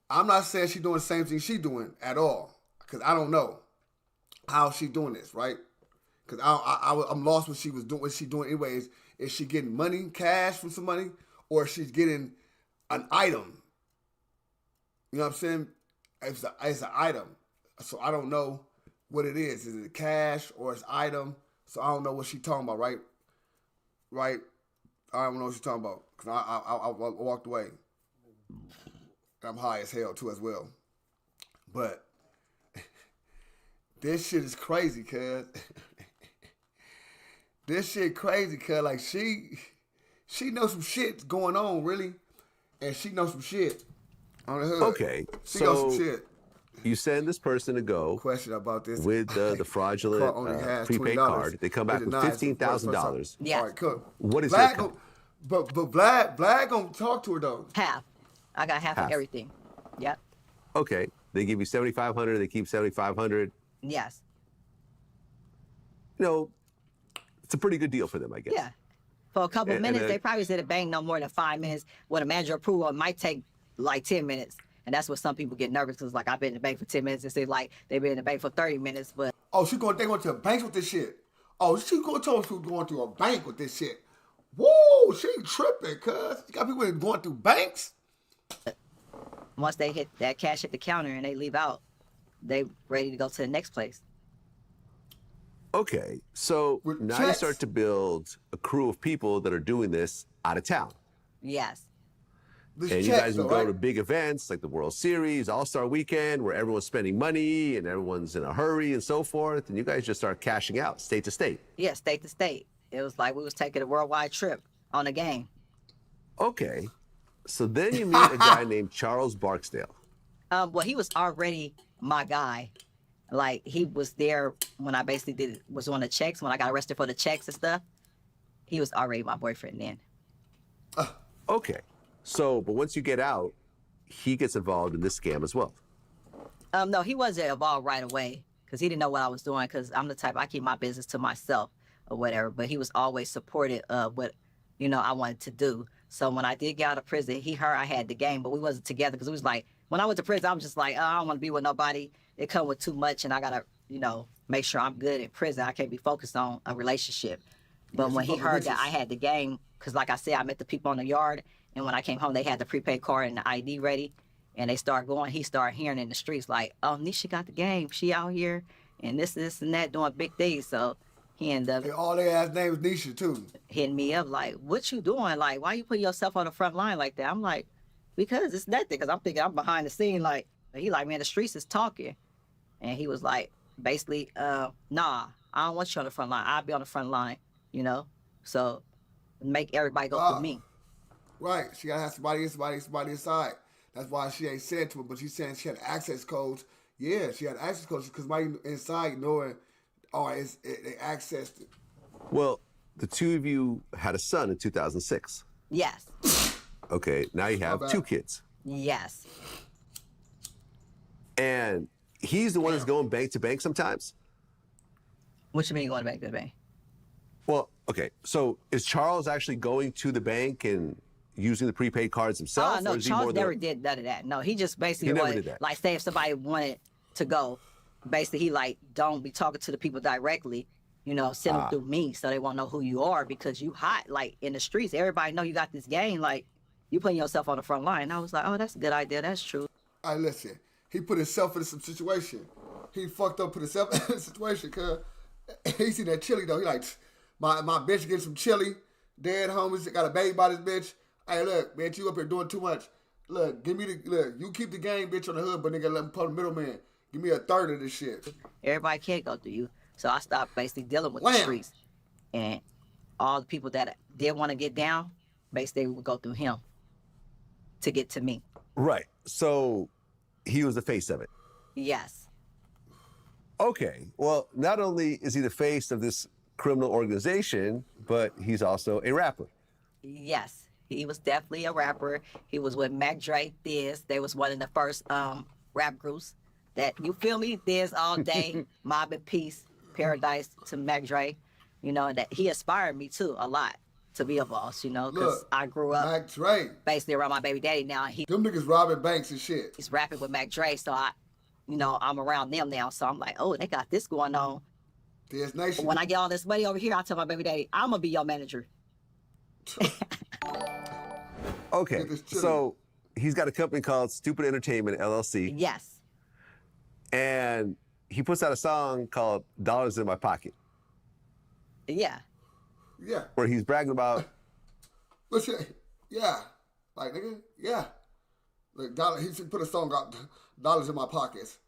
I'm not saying she doing the same thing she doing at all. Cause I don't know how she doing this, right? Cause I'm lost what she doing anyways. Is she getting money, cash from somebody, or she's getting an item? You know what I'm saying? It's an item. So I don't know what it is. Is it cash or it's item? So I don't know what she's talking about, right? Right? I don't know what she's talking about. Cause I walked away. I'm high as hell too as well. But this shit is crazy, cuz. This shit crazy, cuz. Like, she knows some shit going on, really. And she knows some shit on the hood. Okay, she knows some shit. You send this person to go question about this with the fraudulent prepaid card. They come back with $15,000. Yeah. All right, cool. What is Vlad your cut? But Vlad gonna talk to her though. Half. I got half of everything. Yep. Okay. They give you $7,500. They keep $7,500. Yes. You know, it's a pretty good deal for them, I guess. Yeah. For a couple of minutes, they probably sit at bank no more than 5 minutes. With a manager approval, it might take like 10 minutes. And that's what some people get nervous because, like, I've been in the bank for 10 minutes and say, like, they've been in the bank for 30 minutes. But oh, they going to a bank with this shit. Oh, she going to tell us who's going to a bank with this shit. Whoa, she tripping, cuz. You got people going through banks? once they hit that cash at the counter and they leave out, they ready to go to the next place. Okay, so now you start to build a crew of people that are doing this out of town. Yes. And you guys would go to big events like the World Series, All-Star Weekend, where everyone's spending money and everyone's in a hurry and so forth, and you guys just start cashing out state to state. Yeah, state to state. It was like we was taking a worldwide trip on a game. Okay, so then you meet a guy named Charles Barksdale. Well, he was already my guy. Like, he was there when I basically was on the checks, when I got arrested for the checks and stuff. He was already my boyfriend then. Okay. So, but once you get out, he gets involved in this scam as well. No, he wasn't involved right away because he didn't know what I was doing, because I'm the type, I keep my business to myself or whatever. But he was always supportive of what, I wanted to do. So when I did get out of prison, he heard I had the game, but we wasn't together because it was like, when I went to prison, I was just like, oh, I don't want to be with nobody. It come with too much, and I got to, make sure I'm good in prison. I can't be focused on a relationship. But when he heard that I had the game, because like I said, I met the people in the yard, and when I came home, they had the prepaid card and the ID ready, and they started going. He started hearing in the streets like, oh, Niesha got the game. She out here, and this and that, doing big things. So he ended up... And all their ass name was Niesha, too. Hitting me up like, what you doing? Like, why you putting yourself on the front line like that? I'm like, because it's nothing. Because I'm thinking I'm behind the scene. Like, he like, man, the streets is talking. And he was like, basically, nah, I don't want you on the front line. I'll be on the front line, So make everybody go through me. Right. She got to have somebody inside. That's why she ain't said to him, but she's saying she had access codes. Yeah, she had access codes because somebody inside knowing, they accessed it. Well, the two of you had a son in 2006. Yes. Okay, now you have two kids. Yes. And he's the one that's going bank to bank sometimes? What you mean going bank to bank? Well, okay, so is Charles actually going to the bank and using the prepaid cards himself? No, Charles never did none of that. No, he just basically wanted, like, say if somebody wanted to go, basically he like, don't be talking to the people directly, send them through me so they won't know who you are because you hot, like, in the streets. Everybody know you got this game, like, you putting yourself on the front line. And I was like, oh, that's a good idea, that's true. All right, listen, he put himself in some situation. He fucked up, put himself in a situation, cuz he seen that chili, though. He like, my bitch getting some chili, dead homies, got a baby by this bitch. Hey, look, man, you up here doing too much. Look, give me look. You keep the game, bitch, on the hood, but nigga, let me put a middleman. Give me a third of this shit. Everybody can't go through you. So I stopped basically dealing with the Wham! streets. And all the people that did want to get down, basically would go through him to get to me. Right. So he was the face of it. Yes. Okay. Well, not only is he the face of this criminal organization, but he's also a rapper. Yes. He was definitely a rapper. He was with Mac Dre, Thiz. They was one of the first rap groups that, you feel me? Thiz all day, Mob and Peace, Paradise to Mac Dre. You know, that he inspired me too a lot to be a boss, you know, because I grew up Mac Dre. basically around my baby daddy now. Them niggas robbing banks and shit. He's rapping with Mac Dre, so I'm around them now. So I'm like, oh, they got this going on. There's Nation. When I get all this money over here, I tell my baby daddy, I'm gonna be your manager. Okay. So he's got a company called Stupid Entertainment, LLC. Yes. And he puts out a song called Dollars in My Pocket, Yeah. Yeah. where he's bragging about, Listen, yeah. Like, nigga, yeah. Like, he should put a song out, Dollars in My Pockets.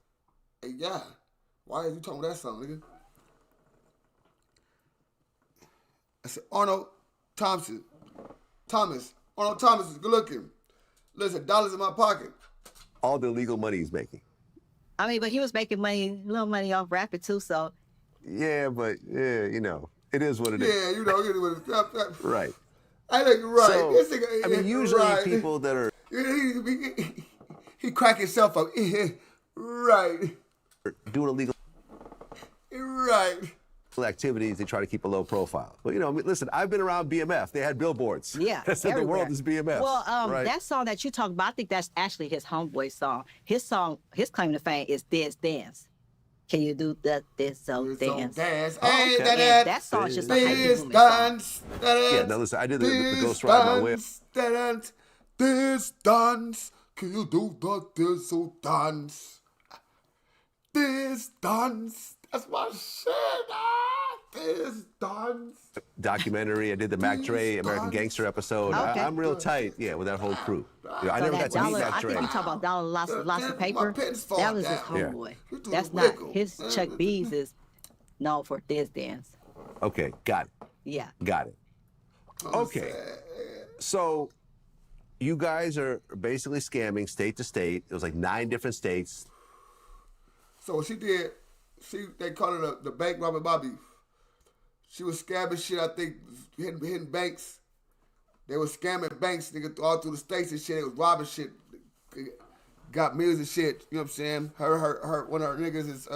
Hey, yeah. Why are you talking about that song, nigga? I said, Arnold Thomas. Arnold Thomas is good looking. Listen, dollars in my pocket. all the illegal money he's making. I mean, but he was making money, little money off rapping too, so. Yeah, but, you know, it is what it is. Yeah, you know, it was, Right. I think you're right. So, This nigga, I mean, usually right. people that are he crack himself up. Right. doing illegal Right. activities, they try to keep a low profile. But, you know, I mean, listen, I've been around BMF. They had billboards. Yeah, that said the everywhere. world is BMF. Well, right? that song that you talk about, I think that's actually his homeboy song. His claim to fame is This Dance. Can you do that? This so dance. Dance. Oh, Hey, okay. And that song is just a hype This movement song. dance. Yeah, now listen, I did the Ghost Ride my way. This dance. Can you do the this so dance? This dance. That's my shit. This dance. Documentary. I did the Mac Dre American Dance. Gangster episode. Okay. I'm real tight, yeah, with that whole crew. You know, I So never that got to meet dollar, Mac I Dre. think you talk about dollar lots of paper. pens fall That was his down. Yeah. homeboy. You do That's the not wiggle. his. Chuck B's is known for This Dance. Okay, got it. Yeah. Got it. Okay. So you guys are basically scamming state to state. It was like 9 different states. So what she did, they called her the bank robber Bobby. She was scamming shit, I think, hitting banks. They was scamming banks, nigga, all through the states and shit. They was robbing shit. Got millions of shit, you know what I'm saying? Her one of her niggas is,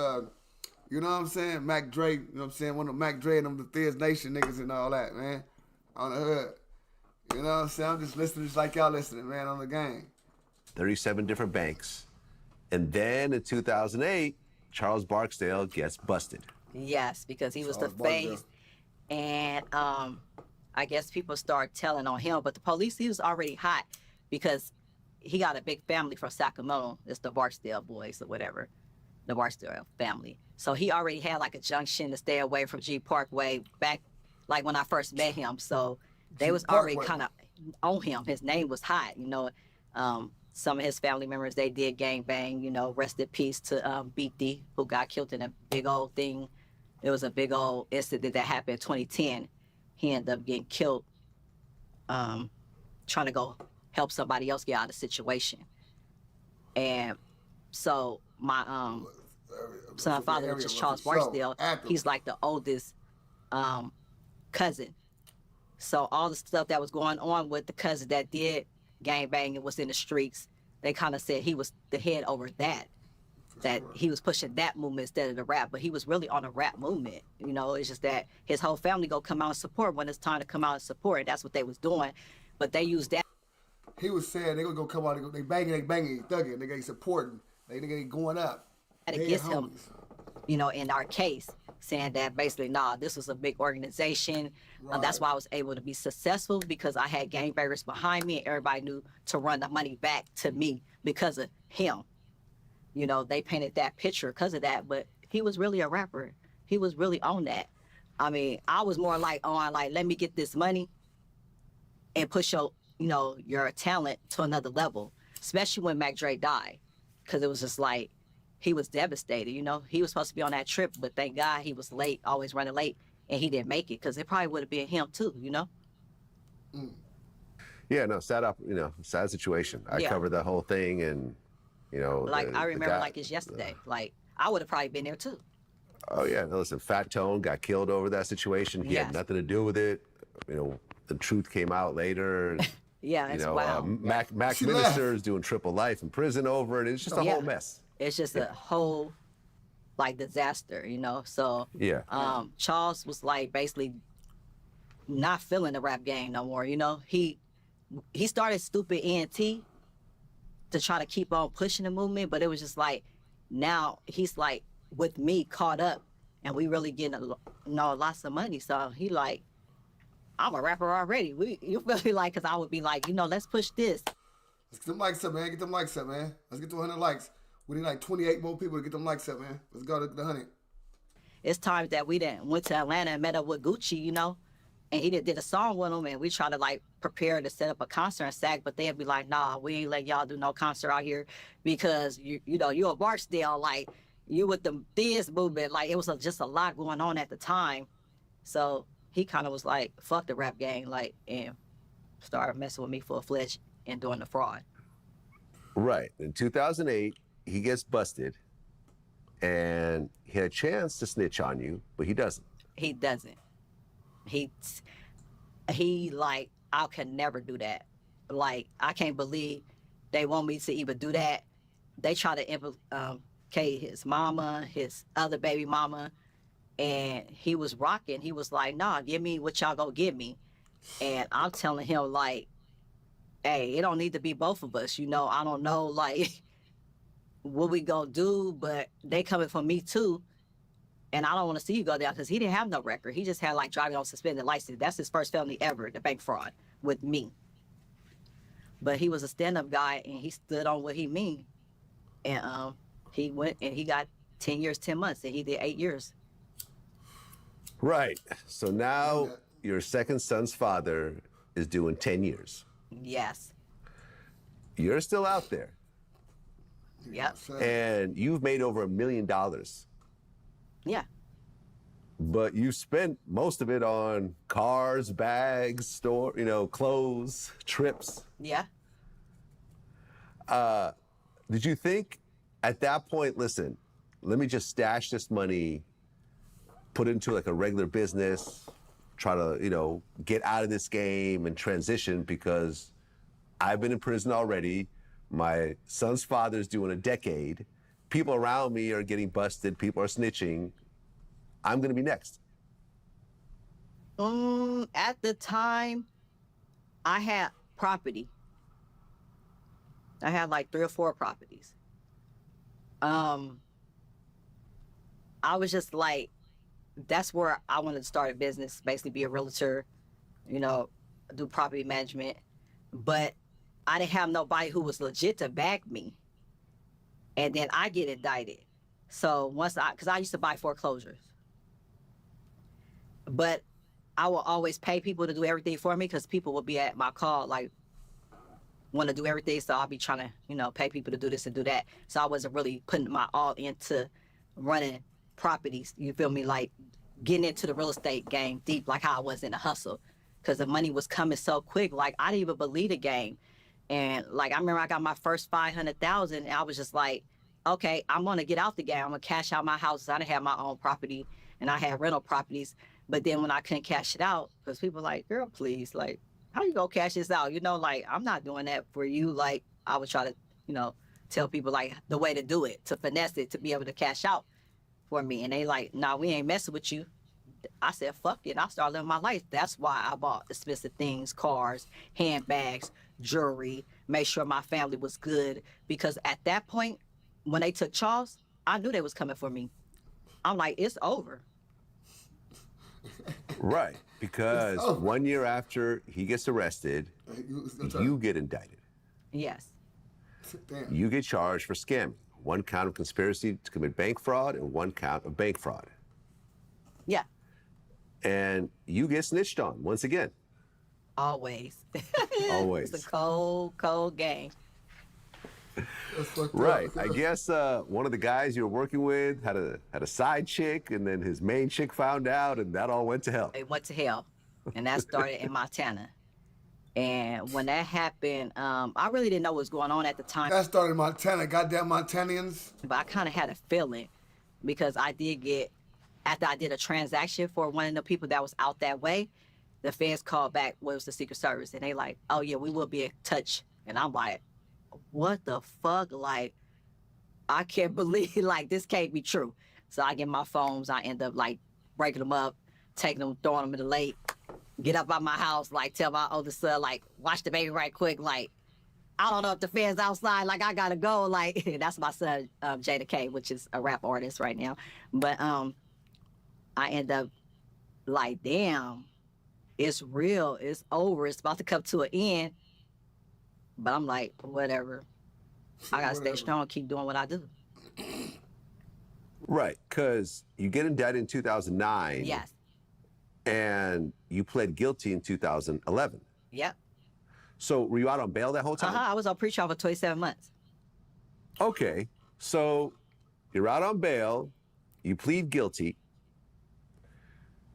you know what I'm saying? Mac Dre, you know what I'm saying? One of Mac Dre and them, the Thiz Nation niggas and all that, man. On the hood. You know what I'm saying? I'm just listening just like y'all listening, man, on the game. 37 different banks. And then in 2008, Charles Barksdale gets busted. Yes, because he was the Charles Barkley. face. And I guess people start telling on him, but the police, he was already hot because he got a big family from Sacramento. It's the Barksdale boys or whatever, the Barksdale family. So he already had like a junction to stay away from G Parkway back, like when I first met him. So they was already Parkway. kind of on him. His name was hot, you know. Some of his family members, they did gang bang, you know, rest in peace to BD, who got killed in a big old thing. It was a big old incident that happened in 2010. He ended up getting killed trying to go help somebody else get out of the situation. And so my son father, which is Charles Barksdale, he's like the oldest cousin. So all the stuff that was going on with the cousin that did gang banging was in the streets. They kind of said he was the head over that he was pushing that movement instead of the rap, but he was really on a rap movement. You know, it's just that his whole family go come out and support when it's time to come out and support. And that's what they was doing, but they used that. He was saying they gonna go come out, they banging, they thugging, they supporting, they going up. Against him, you know, in our case, saying that basically, nah, this was a big organization. That's why I was able to be successful, because I had gangbangers behind me and everybody knew to run the money back to me because of him. You know, they painted that picture because of that, but he was really a rapper. He was really on that. I mean, I was more like, let me get this money and push your, you know, your talent to another level. especially when Mac Dre died, because it was just like, he was devastated, you know? He was supposed to be on that trip, but thank God he was late, always running late, and he didn't make it, because it probably would have been him too, you know? Yeah, no, sad situation. I Yeah. covered the whole thing, and Like, I the remember guy, like it's yesterday. Like, I would have probably been there too. Oh yeah, no, listen, Fat Tone got killed over that situation. He had Yes. nothing to do with it. The truth came out later. Yeah, it's wild. Mac She Minister left. is doing triple life in prison over it. It's just a Yeah. whole mess. It's just a whole, like, disaster, you know? So, Yeah. Charles was, like, basically not feeling the rap game no more, you know? He started Stupid ENT to try to keep on pushing the movement, but it was just like, now he's, like, with me caught up, and we really getting, lots of money. So he like, I'm a rapper already. You feel me? Like, because I would be like, let's push this. Let's get them likes up, man. Get them likes up, man. Let's get to 100 likes. We need like 28 more people to get them likes up, man. Let's go to the 100. It's times that we went to Atlanta and met up with Gucci, and he did a song with him, and we try to like prepare to set up a concert in SAC, but they'd be like, nah, we ain't let y'all do no concert out here because you're a Barksdale, like you with the Theist movement, like it was just a lot going on at the time. So he kind of was like, fuck the rap gang, like, and started messing with me full-fledged and doing the fraud. Right. In 2008, he gets busted, and he had a chance to snitch on you, but he doesn't. He doesn't. He like, I could never do that. Like, I can't believe they want me to even do that. They try to implicate his mama, his other baby mama, and he was rocking. He was like, nah, give me what y'all gonna give me. And I'm telling him like, hey, it don't need to be both of us. I don't know like what we gonna do, but they coming for me too. And I don't want to see you go down because he didn't have no record. He just had like driving on suspended license. That's his first felony ever, the bank fraud with me. But he was a stand-up guy and he stood on what he mean. And he went and he got 10 years, 10 months, and he did 8 years. Right. So now your second son's father is doing 10 years. Yes. You're still out there. Yep. And you've made over $1 million. Yeah. But you spent most of it on cars, bags, clothes, trips. Yeah. Did you think at that point, listen, let me just stash this money, put it into like a regular business, try to, get out of this game and transition because I've been in prison already. My son's father's doing a decade. People around me are getting busted. People are snitching. I'm going to be next. At the time, I had property. I had like 3 or 4 properties. I was just like, that's where I wanted to start a business, basically be a realtor, do property management. But I didn't have nobody who was legit to back me. And then I get indicted. So because I used to buy foreclosures. But I will always pay people to do everything for me because people will be at my call, like, want to do everything. So I'll be trying to, pay people to do this and do that. So I wasn't really putting my all into running properties. You feel me? Like getting into the real estate game deep, like how I was in the hustle. Because the money was coming so quick. Like I didn't even believe the game. And like, I remember I got my first $500,000 and I was just like, okay, I'm going to get out the game. I'm going to cash out my houses. I didn't have my own property and I had rental properties. But then when I couldn't cash it out, because people were like, girl, please, like, how you gonna cash this out? Like, I'm not doing that for you. Like, I would try to, tell people, like, the way to do it, to finesse it, to be able to cash out for me. And they like, nah, we ain't messing with you. I said, fuck it. I started living my life. That's why I bought expensive things, cars, handbags, jewelry, made sure my family was good. Because at that point, when they took Charles, I knew they was coming for me. I'm like, it's over. Right, because 1 year after he gets arrested, you get indicted. Yes. Damn. You get charged for scamming. 1 count of conspiracy to commit bank fraud and 1 count of bank fraud. Yeah. And you get snitched on once again. Always. Always. It's a cold, cold game. That's fucked Right. up. I guess one of the guys you were working with had a side chick, and then his main chick found out, and that all went to hell. It went to hell, and that started in Montana. And when that happened, I really didn't know what was going on at the time. That started in Montana. Goddamn Montanians. But I kind of had a feeling because I did get, after I did a transaction for one of the people that was out that way, the feds called back, what was the Secret Service, and they like, oh yeah, we will be in touch. And I'm like, what the fuck? Like, I can't believe, like, this can't be true. So I get my phones, I end up like breaking them up, taking them, throwing them in the lake, get up out my house, like tell my oldest son, like, watch the baby right quick, like, I don't know if the fans outside, like, I gotta go, like, that's my son, Jada K, which is a rap artist right now. But I end up like, damn, it's real, it's over, it's about to come to an end. But I'm like, whatever. I gotta stay strong, keep doing what I do. Right, because you get indicted in 2009. Yes. And you pled guilty in 2011. Yep. So were you out on bail that whole time? I was on pre-trial for 27 months. Okay, so you're out on bail, you plead guilty,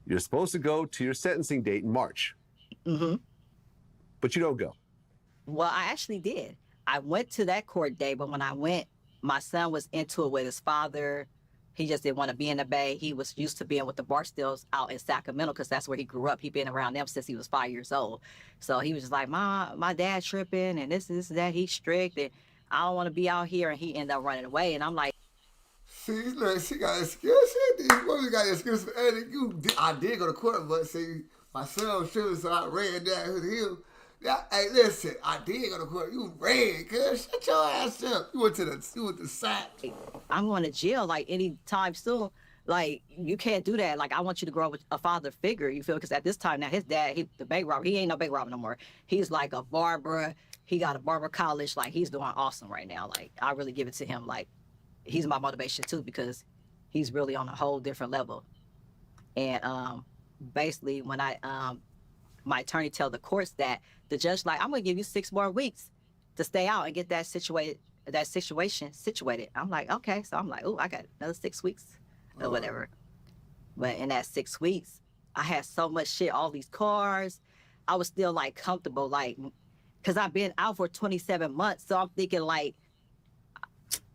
you're supposed to go to your sentencing date in March. Mm-hmm. But you don't go. Well, I actually did. I went to that court date, but when I went, my son was into it with his father. He just didn't want to be in the Bay. He was used to being with the Barkstills out in Sacramento because that's where he grew up. He'd been around them since he was 5 years old. So he was just like, my dad tripping and this and that. He's strict and I don't want to be out here. And he ended up running away. And I'm like, See, look, she got excuse. These women got excuse. I did go to court, but see, my son was shooting, so I ran down with him. Yeah, hey, listen, I did go to court. You ran, cuz. Shut your ass up. You went to the sack. I'm going to jail like any time soon. Like, you can't do that. Like, I want you to grow up with a father figure, you feel? Because at this time now, his dad, the bank robber, he ain't no bank robber no more. He's like a barber. He got a barber college. Like, he's doing awesome right now. Like, I really give it to him. Like, he's my motivation too because he's really on a whole different level. And basically, when my attorney tell the courts that the judge like, I'm gonna give you 6 more weeks to stay out and get that situation situated. I'm like, okay. So I'm like, oh, I got another 6 weeks or whatever. But in that 6 weeks, I had so much shit, all these cars. I was still like comfortable, like, cause I've been out for 27 months. So I'm thinking like,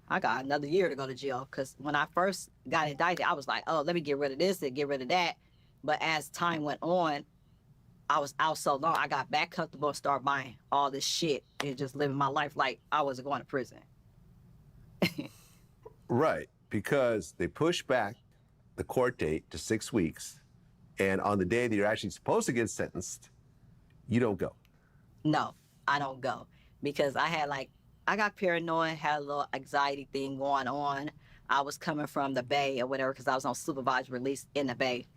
I got another year to go to jail. Cause when I first got indicted, I was like, oh, let me get rid of this and get rid of that. But as time went on, I was out so long, I got back comfortable and started buying all this shit and just living my life like I wasn't going to prison. Right, because they pushed back the court date to 6 weeks, and on the day that you're actually supposed to get sentenced, you don't go. No, I don't go because I got paranoid, had a little anxiety thing going on. I was coming from the Bay or whatever because I was on supervised release in the Bay.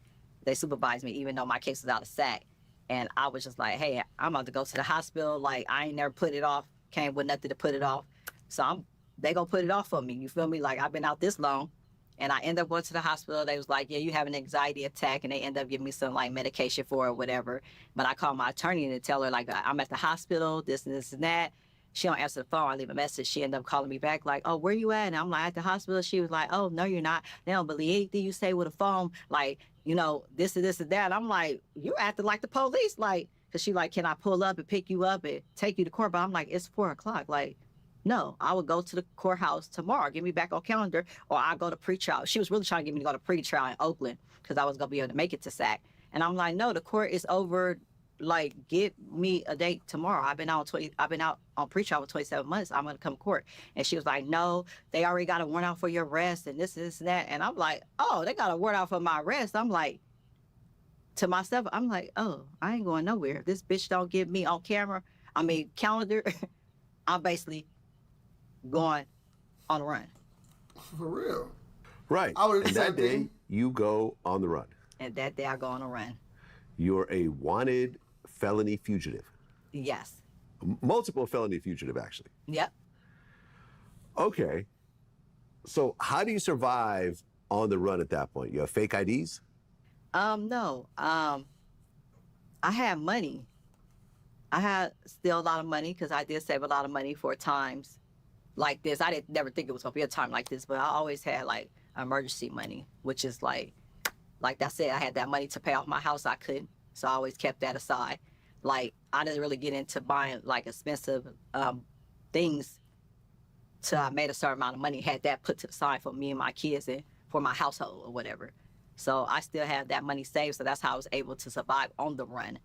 They supervised me even though my case was out of SAC. And I was just like, hey, I'm about to go to the hospital. Like, I ain't never put it off. Came with nothing to put it off. So they gonna put it off for me. You feel me? Like, I've been out this long. And I end up going to the hospital. They was like, yeah, you have an anxiety attack. And they end up giving me some, like, medication for it or whatever. But I called my attorney to tell her, like, I'm at the hospital, this and this and that. She don't answer the phone. I leave a message. She ended up calling me back, like, oh, where you at? And I'm like, at the hospital. She was like, oh, no, you're not. They don't believe anything you say with a phone. Like, you know, this and this and that. I'm like, you acting like the police. Like, because she like, can I pull up and pick you up and take you to court? But I'm like, it's 4 o'clock. Like, no, I would go to the courthouse tomorrow. Get me back on calendar, or I go to pretrial. She was really trying to get me to go to pretrial in Oakland because I was going to be able to make it to SAC. And I'm like, no, the court is over. Like, give me a date tomorrow. I've been out on pretrial for 27 months. I'm going to come to court. And she was like, no, they already got a warrant out for your arrest and this and that. And I'm like, oh, they got a warrant out for my arrest. I'm like, to myself, I'm like, oh, I ain't going nowhere. If this bitch don't get me on calendar, I'm basically going on the run. For real. Right. And that day, you go on the run. And that day, I go on a run. You're a wanted felony fugitive. Yes. Multiple felony fugitive, actually. Yep. Okay. So how do you survive on the run at that point? You have fake IDs? No. I had money. I had still a lot of money because I did save a lot of money for times like this. I didn't never think it was gonna be a time like this, but I always had like emergency money, which is like I said, I had that money to pay off my house. I couldn't, so I always kept that aside. Like I didn't really get into buying like expensive things till I made a certain amount of money. Had that put to the side for me and my kids and for my household or whatever. So I still had that money saved, so that's how I was able to survive on the run.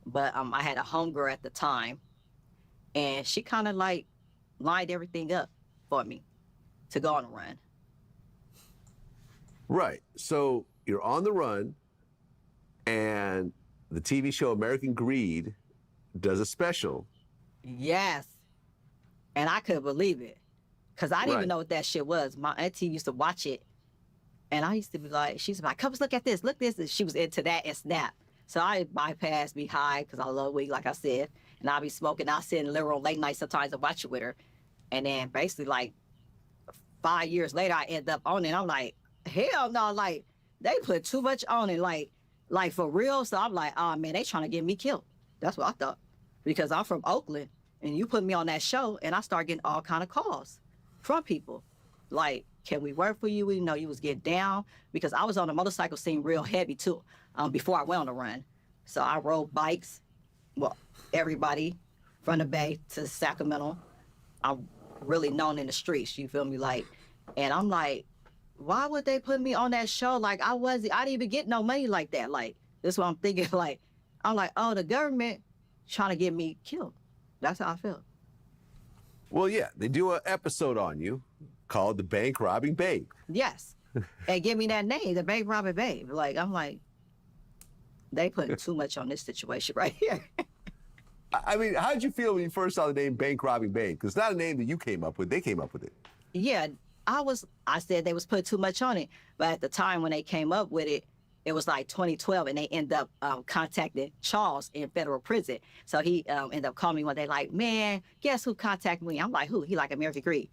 But I had a homegirl at the time, and she kind of like lined everything up for me to go on the run. Right. So you're on the run, and the TV show American Greed does a special. Yes. And I couldn't believe it, because I didn't even know what that shit was. My auntie used to watch it, and I used to be like, she's like, come look at this, look this. And she was into that and Snap. So I bypassed, be high, because I love weed, like I said. And I'll be smoking. I'll sit in the living room late night sometimes and watch it with her. And then basically like 5 years later, I end up on it. I'm like, hell no, like they put too much on it, like for real. So I'm like, oh man, they trying to get me killed. That's what I thought, because I'm from Oakland, and you put me on that show, and I start getting all kind of calls from people, like, can we work for you? We know you was getting down, because I was on the motorcycle scene real heavy too, before I went on the run. So I rode bikes, well, everybody from the Bay to Sacramento. I'm really known in the streets, you feel me? Like, and I'm like, why would they put me on that show? Like I didn't even get no money like that. Like, this is what I'm thinking. Like, I'm like, oh, the government trying to get me killed. That's how I feel. Well, yeah, they do an episode on you called The Bank Robbing Babe. Yes. And give me that name, the Bank Robbing Babe. Like, I'm like, they putting too much on this situation right here. I mean, how did you feel when you first saw the name Bank Robbing Babe? Because it's not a name that you came up with. They came up with it. Yeah, I said they was putting too much on it. But at the time when they came up with it, it was like 2012, and they end up contacting Charles in federal prison. So he ended up calling me one day like, man, guess who contacted me? I'm like, who? He like, American Greed.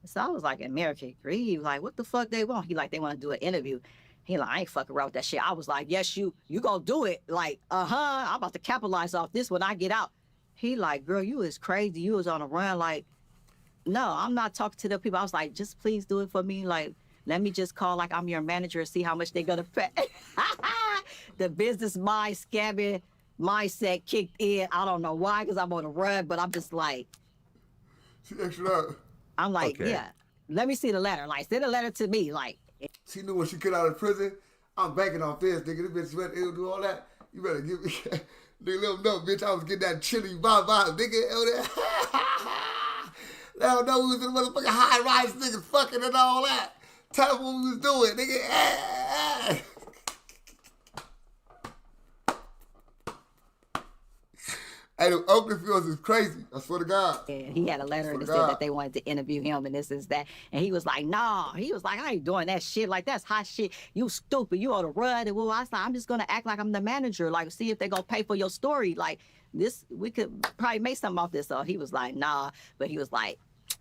So I was like, American Greed? He was like, what the fuck they want? He like, they want to do an interview. He like, I ain't fucking around with that shit. I was like, yes, you gonna do it. Like, I'm about to capitalize off this when I get out. He like, girl, you is crazy. You was on a run. Like, no, I'm not talking to the people. I was like, just please do it for me. Like, let me just call like I'm your manager and see how much they're gonna pay. The business mind scamming mindset kicked in. I don't know why, because I'm on a run, but I'm just like, She extra up. I'm like, Okay. yeah, let me see the letter. Like, send a letter to me. Like, She knew when she get out of prison, I'm banking off this, nigga. This bitch went to do all that. You better give me, nigga, let them know, bitch. I was getting that chili vibe, nigga. Let them know we was in the motherfucking high rise, niggas fucking and all that. Tell them what we was doing, nigga. Hey, the Oakland Fields is crazy. I swear to God. and he had a letter Swear that to said God. that they wanted to interview him and this is that. And he was like, nah. He was like, I ain't doing that shit. Like, that's hot shit. You stupid. You on the run. And well, I was like, I'm just going to act like I'm the manager. Like, see if they going to pay for your story. Like, this, we could probably make something off this. So he was like, nah. But he was like,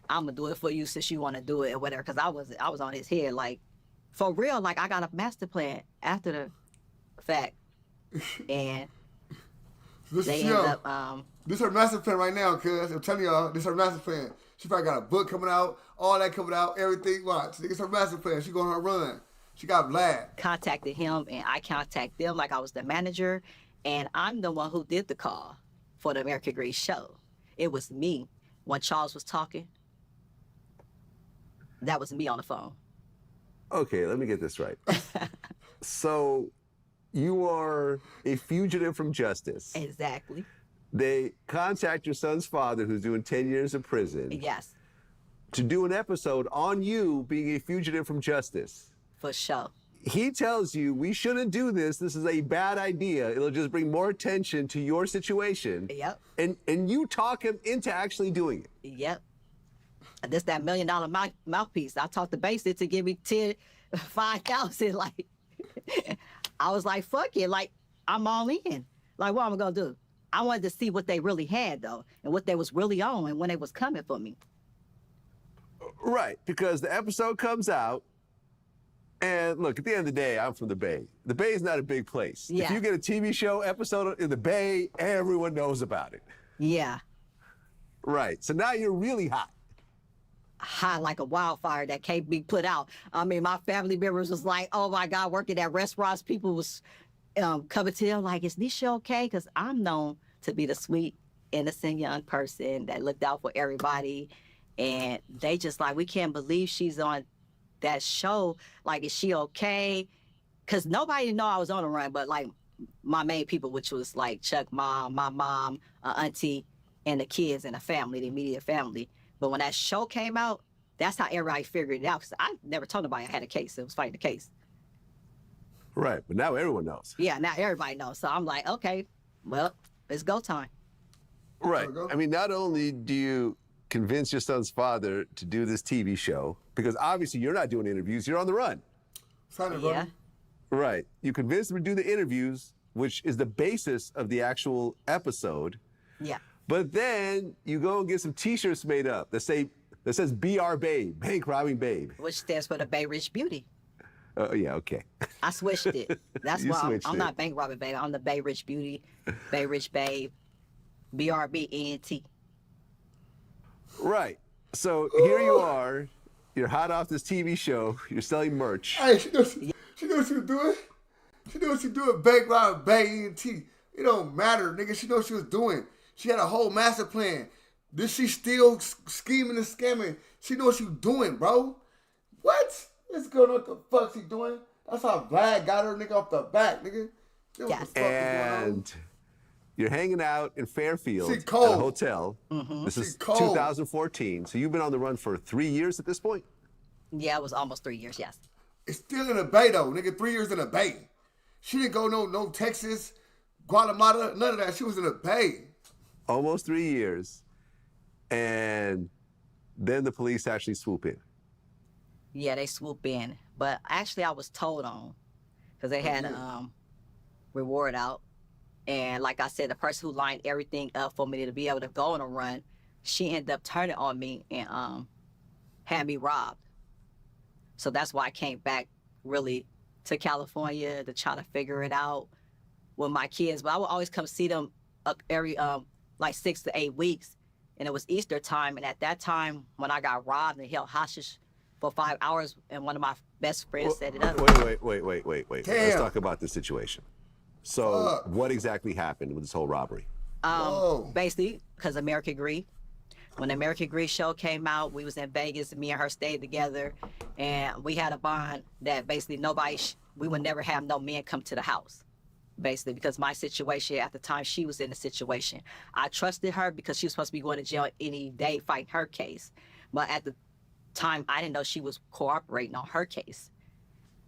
I'm going to do it for you since you want to do it or whatever. Because I was on his head. Like, for real, like, I got a master plan after the fact. And This they is end yo. up, This her master plan right now, cuz. I'm telling y'all, this her master plan. She probably got a book coming out, all that coming out, everything. Watch. It's her master plan. She going on her run. She got Vlad. contacted him and I contacted them like I was the manager, and I'm the one who did the call for the American Greed show. It was me when Charles was talking. That was me on the phone. Okay, let me get this right. So you are a fugitive from justice. Exactly. They contact your son's father, who's doing 10 years of prison, Yes, to do an episode on you being a fugitive from justice. for sure. He tells you, we shouldn't do this. This is a bad idea. It'll just bring more attention to your situation. Yep. And you talk him into actually doing it. Yep. This that $1 million mouthpiece. I talked to Basic to give me 5,000. Like, I was like, fuck it. Like, I'm all in. Like, what am I gonna do? I wanted to see what they really had though, and what they was really on, and when they was coming for me. Right, because the episode comes out, and look, at the end of the day, I'm from the Bay. The Bay is not a big place. If Yeah. you get a TV show episode in the Bay, everyone knows about it. Yeah. Right, so now you're really hot. high like a wildfire that can't be put out. I mean, my family members was like, oh my God, working at restaurants, people was coming to them like, is Niesha okay? Because I'm known to be the sweet, innocent young person that looked out for everybody. And they just like, we can't believe she's on that show. Like, is she okay? Because nobody know I was on the run, but like my main people, which was like Chuck mom, my mom, auntie, and the kids and the family, the immediate family. But when that show came out, that's how everybody figured it out. Because I never told nobody I had a case. It was fighting the case. Right, but now everyone knows. Yeah, now everybody knows. So I'm like, okay, well, it's go time. Right. I mean, not only do you convince your son's father to do this TV show, because obviously you're not doing interviews, you're on the run. Yeah. Right. You convince him to do the interviews, which is the basis of the actual episode. Yeah. But then you go and get some T-shirts made up that says BR Babe, Bank Robbing Babe. Which stands for the Bay Rich Beauty. Oh, yeah, okay. I switched it. That's You why switched I'm it. not Bank Robbing Babe. I'm the Bay Rich Beauty, Bay Rich Babe, BRBENT. Right. So here you are. You're hot off this TV show. You're selling merch. Hey, she knows she was doing. She knew what she was doing. Bank robbing, bang, ENT. It don't matter, nigga. She knew what she was doing. She had a whole master plan. This she still scheming and scamming. She knew what she was doing, bro. What? This girl know what the fuck she doing. That's how Vlad got her nigga off the back, nigga. You know what the fuck is going on? And you're hanging out in Fairfield She at a cold. hotel. This is cold. 2014. So you've been on the run for 3 years at this point? Yeah, it was almost 3 years, yes. It's still in the Bay though, nigga. 3 years in the Bay. She didn't go no Texas, Guatemala, none of that. She was in the Bay. Almost 3 years. And then the police actually swoop in. Yeah, they swoop in. But actually, I was told on because they had reward out. And like I said, the person who lined everything up for me to be able to go on a run, she ended up turning on me and had me robbed. So that's why I came back really to California to try to figure it out with my kids. But I would always come see them up every like 6 to 8 weeks. And it was Easter time. And at that time, when I got robbed and held hostage for 5 hours, and one of my best friends set it up. Wait. Damn. Let's talk about this situation. So what exactly happened with this whole robbery? Basically, because American Greed. When the American Greed show came out, we was in Vegas, and me and her stayed together, and we had a bond that basically we would never have no men come to the house, basically, because my situation at the time, she was in a situation. I trusted her because she was supposed to be going to jail any day fighting her case. But at the time, I didn't know she was cooperating on her case.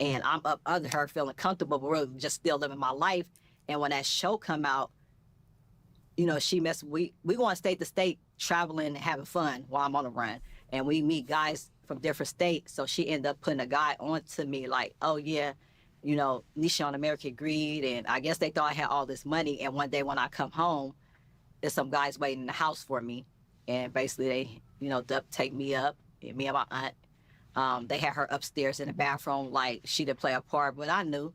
And I'm up under her feeling comfortable, but really just still living my life. And when that show come out, you know, we go on state to state, traveling and having fun while I'm on the run. And we meet guys from different states. So she ended up putting a guy on to me like, oh yeah, you know, Niesha on American Greed. And I guess they thought I had all this money. And one day when I come home, there's some guys waiting in the house for me. And basically they, you know, take me up, me and my aunt. They had her upstairs in the bathroom like she didn't play a part, but I knew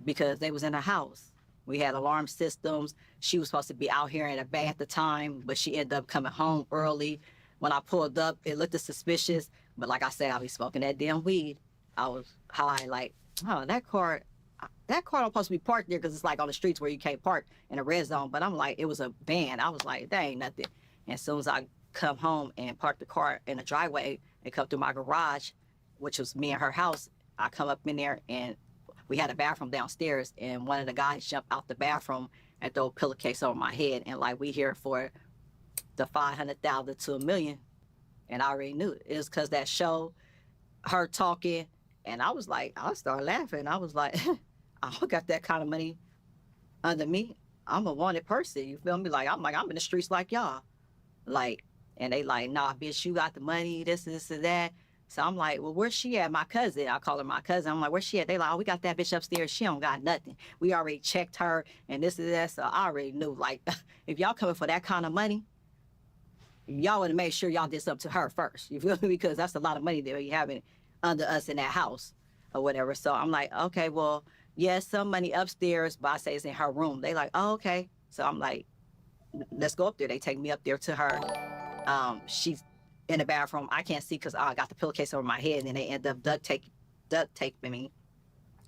because they was in the house. We had alarm systems. She was supposed to be out here in the bay at the time, but she ended up coming home early. When I pulled up, it looked suspicious, but like I said, I be smoking that damn weed. I was high, like, oh, that car don't supposed to be parked there because it's like on the streets where you can't park in a red zone, but I'm like, it was a van. I was like, that ain't nothing. And as soon as I come home and park the car in the driveway and come through my garage, which was me and her house, I come up in there and we had a bathroom downstairs, and one of the guys jumped out the bathroom and throw a pillowcase over my head, and like, we here for the 500,000 to $1 million. And I already knew it was because that show, her talking, and I was like, I started laughing. I was like, I don't got that kind of money under me. I'm a wanted person, you feel me? I'm in the streets like y'all. Like, and they like, nah, bitch, you got the money, this and that. So I'm like, well, where's she at? My cousin. I call her my cousin. I'm like, where's she at? They like, oh, we got that bitch upstairs. She don't got nothing. We already checked her and this and that. So I already knew, like, if y'all coming for that kind of money, y'all would have made sure y'all did something to her first. You feel me? Because that's a lot of money that you having under us in that house or whatever. So I'm like, okay, well, yes, some money upstairs, but I say it's in her room. They like, oh, okay. So I'm like, let's go up there. They take me up there to her. She in the bathroom. I can't see because I got the pillowcase over my head, and then they end up duct taping me.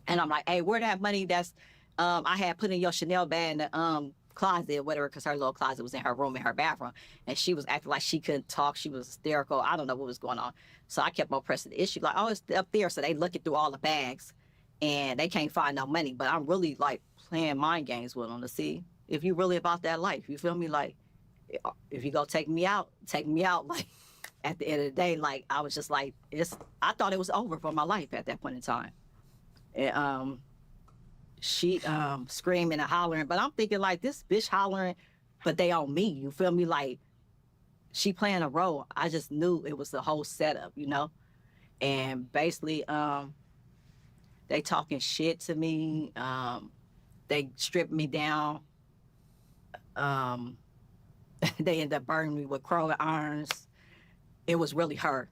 And I'm like, hey, where that money that's I had put in your Chanel bag in the closet or whatever, because her little closet was in her room in her bathroom. And she was acting like she couldn't talk. She was hysterical. I don't know what was going on. So I kept on pressing the issue, like, oh, it's up there. So they looking through all the bags and they can't find no money. But I'm really like playing mind games with them to see if you really about that life. You feel me? Like, if you go take me out. Like, at the end of the day, like, I was just like, I thought it was over for my life at that point in time. And she screaming and hollering, but I'm thinking like, this bitch hollering, but they on me. You feel me? Like, she playing a role. I just knew it was the whole setup, you know? And basically, they talking shit to me. They stripped me down. They ended up burning me with curling irons. It was really her.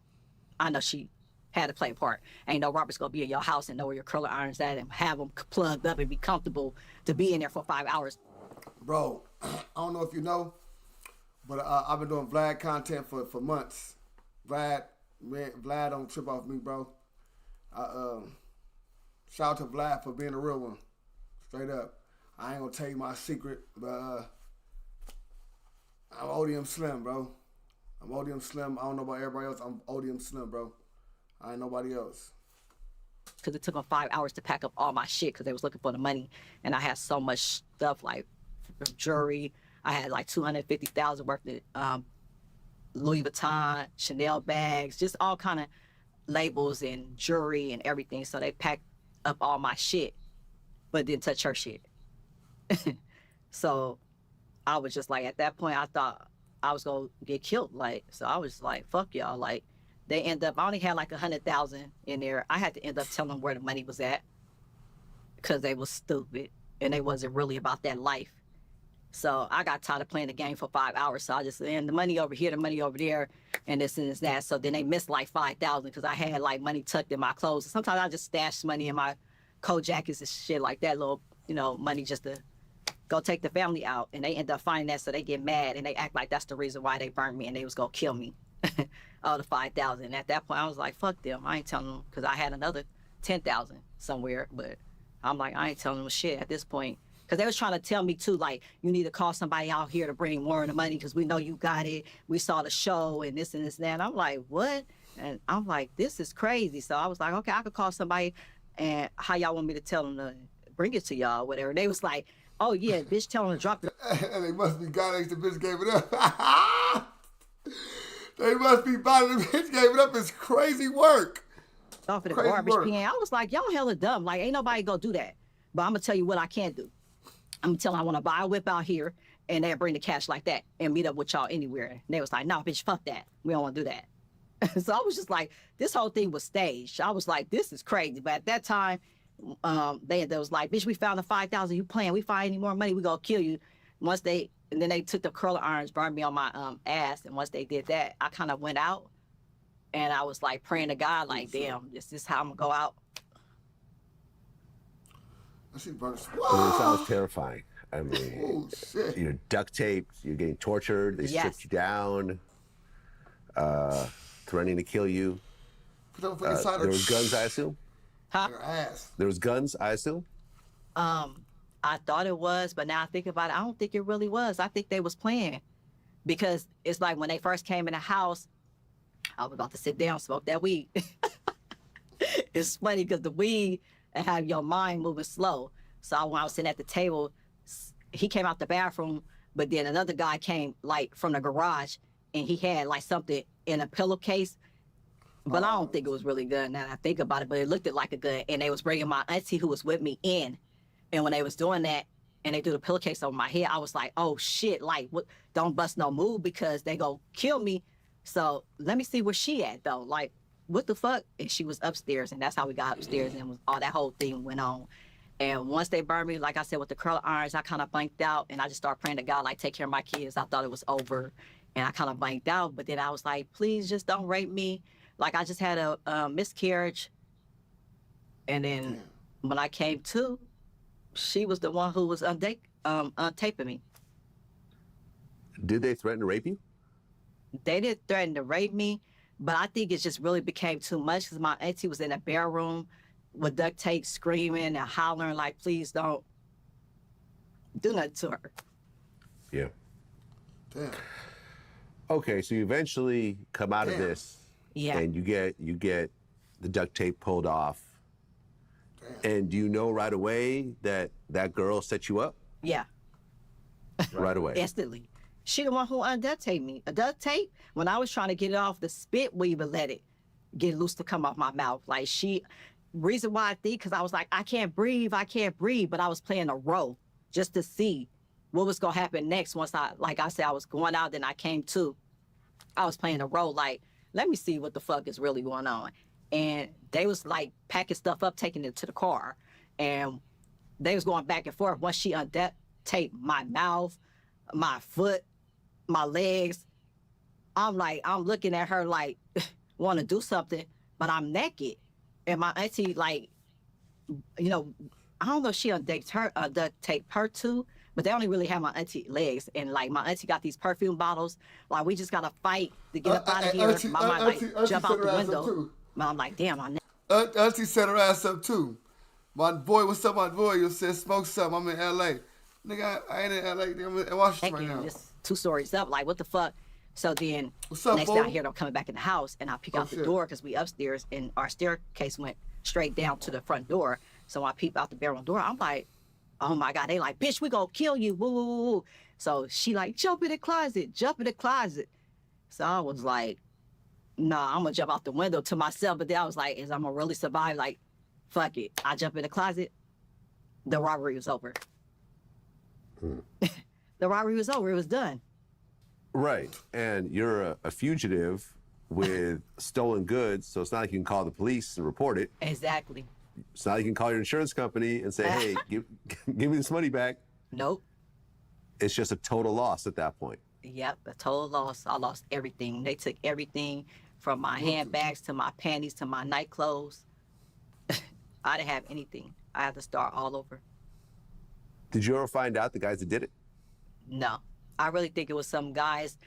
I know she had to play a part. Ain't no Robert's gonna be in your house and know where your curling irons at and have them plugged up and be comfortable to be in there for 5 hours. Bro, I don't know if you know, but I've been doing Vlad content for months. Vlad don't trip off me, bro. Shout out to Vlad for being a real one. Straight up. I ain't gonna tell you my secret, but I'm ODM Slim, bro. I'm ODM Slim. I don't know about everybody else. I'm ODM Slim, bro. I ain't nobody else. Because it took them 5 hours to pack up all my shit because they was looking for the money. And I had so much stuff, like jewelry. I had like $250,000 worth of Louis Vuitton, Chanel bags, just all kind of labels and jewelry and everything. So they packed up all my shit, but didn't touch her shit. So I was just like, at that point, I thought I was going to get killed. Like, so I was like, fuck y'all. Like, they end up, I only had like 100,000 in there. I had to end up telling them where the money was at because they was stupid and they wasn't really about that life. So I got tired of playing the game for 5 hours. So I just, and the money over here, the money over there, and this and this, that. So then they missed like 5,000 because I had like money tucked in my clothes. Sometimes I just stash money in my coat jackets and shit like that, little, you know, money just to go take the family out. And they end up finding that, so they get mad and they act like that's the reason why they burned me and they was gonna kill me. All the 5,000. At that point, I was like, fuck them. I ain't telling them, because I had another 10,000 somewhere. But I'm like, I ain't telling them shit at this point. Because they was trying to tell me, too, like, you need to call somebody out here to bring more of the money because we know you got it. We saw the show and this and this and that. And I'm like, what? And I'm like, this is crazy. So I was like, okay, I could call somebody. And how y'all want me to tell them to bring it to y'all or whatever? They was like, oh, yeah, bitch, tell them to drop it. And they must be God the bitch gave it up. They must be buying the bitch gave it up. It's crazy work. Off of the garbage can. I was like, y'all hella dumb. Like, ain't nobody gonna do that. But I'm gonna tell you what I can do. I'm gonna tell them I wanna buy a whip out here and they'll bring the cash like that and meet up with y'all anywhere. And they was like, no, bitch, fuck that. We don't wanna do that. So I was just like, this whole thing was staged. I was like, this is crazy. But at that time, they was like, bitch, we found the 5,000 you playing. We find any more money, we gonna kill you. And then they took the curling irons, burned me on my ass. And once they did that, I kind of went out and I was like praying to God, like, damn, this is how I'm gonna go out. That shit burns. It sounds terrifying. I mean, shit. You're duct taped, you're getting tortured, they stripped you down, threatening to kill you. There was guns, I assume? Huh? Your ass. There was guns, I assume? I thought it was, but now I think about it, I don't think it really was. I think they was playing because it's like when they first came in the house, I was about to sit down, smoke that weed. It's funny because the weed have your mind moving slow. So when I was sitting at the table, he came out the bathroom, but then another guy came like from the garage and he had like something in a pillowcase. But I don't think it was really good now that I think about it, but it looked like a gun. And they was bringing my auntie who was with me in. And when they was doing that and they threw the pillowcase over my head, I was like, oh shit, like, what? Don't bust no move because they go kill me. So let me see where she at though. Like, what the fuck? And she was upstairs, and that's how we got upstairs, and all that whole thing went on. And once they burned me, like I said, with the curling irons, I kind of blanked out, and I just started praying to God, like, take care of my kids. I thought it was over, and I kind of blanked out. But then I was like, please just don't rape me. Like, I just had a miscarriage. And then when I came to, she was the one who was untaping me. Did they threaten to rape you? They didn't threaten to rape me, but I think it just really became too much because my auntie was in a bedroom with duct tape, screaming and hollering like, please don't do nothing to her. Yeah. Damn. Okay, so you eventually come out of Damn. this, Yeah. and you get the duct tape pulled off. Damn. And do you know right away that that girl set you up? Yeah. Right away. Instantly. She the one who unduct taped me. A duct tape, when I was trying to get it off, the spit would even let it get loose to come off my mouth. Like reason why I think, because I was like, I can't breathe, but I was playing a role just to see what was gonna happen next once like I said, I was going out, then I came to. I was playing a role like, let me see what the fuck is really going on. And they was like packing stuff up, taking it to the car. And they was going back and forth. Once she unduct taped my mouth, my foot, my legs, I'm looking at her like, want to do something, but I'm naked. And my auntie, like, you know, I don't know if she unduct taped her too, but they only really have my auntie legs. And like my auntie got these perfume bottles. Like we just got to fight to get up out of here. Auntie, My mom like auntie jump set out her the ass window. up too. I'm like, damn, Auntie set her ass up too. My boy, what's up, my boy? You said smoke something. I'm in L.A. Nigga, I ain't in L.A. I'm in Washington right now. just 2 stories up. Like, what the fuck? So then, What's up, next fool? thing I hear them coming back in the house, and I peek out the shit. door because we upstairs, and our staircase went straight down to the front door. So I peep out the bedroom door. I'm like, oh my God. They like, bitch, we gonna kill you. Woo, woo, woo, woo. So she like, jump in the closet. So I was like, nah, I'm gonna jump out the window to myself. But then I was like, is I'm gonna really survive? Like, fuck it. I jump in the closet. The robbery was over. The robbery was over. It was done. Right. And you're a fugitive with stolen goods, so it's not like you can call the police and report it. Exactly. It's not like you can call your insurance company and say, hey, give me this money back. Nope. It's just a total loss at that point. Yep, a total loss. I lost everything. They took everything from my handbags to my panties to my night clothes. I didn't have anything. I had to start all over. Did you ever find out the guys that did it? No, I really think it was some guys.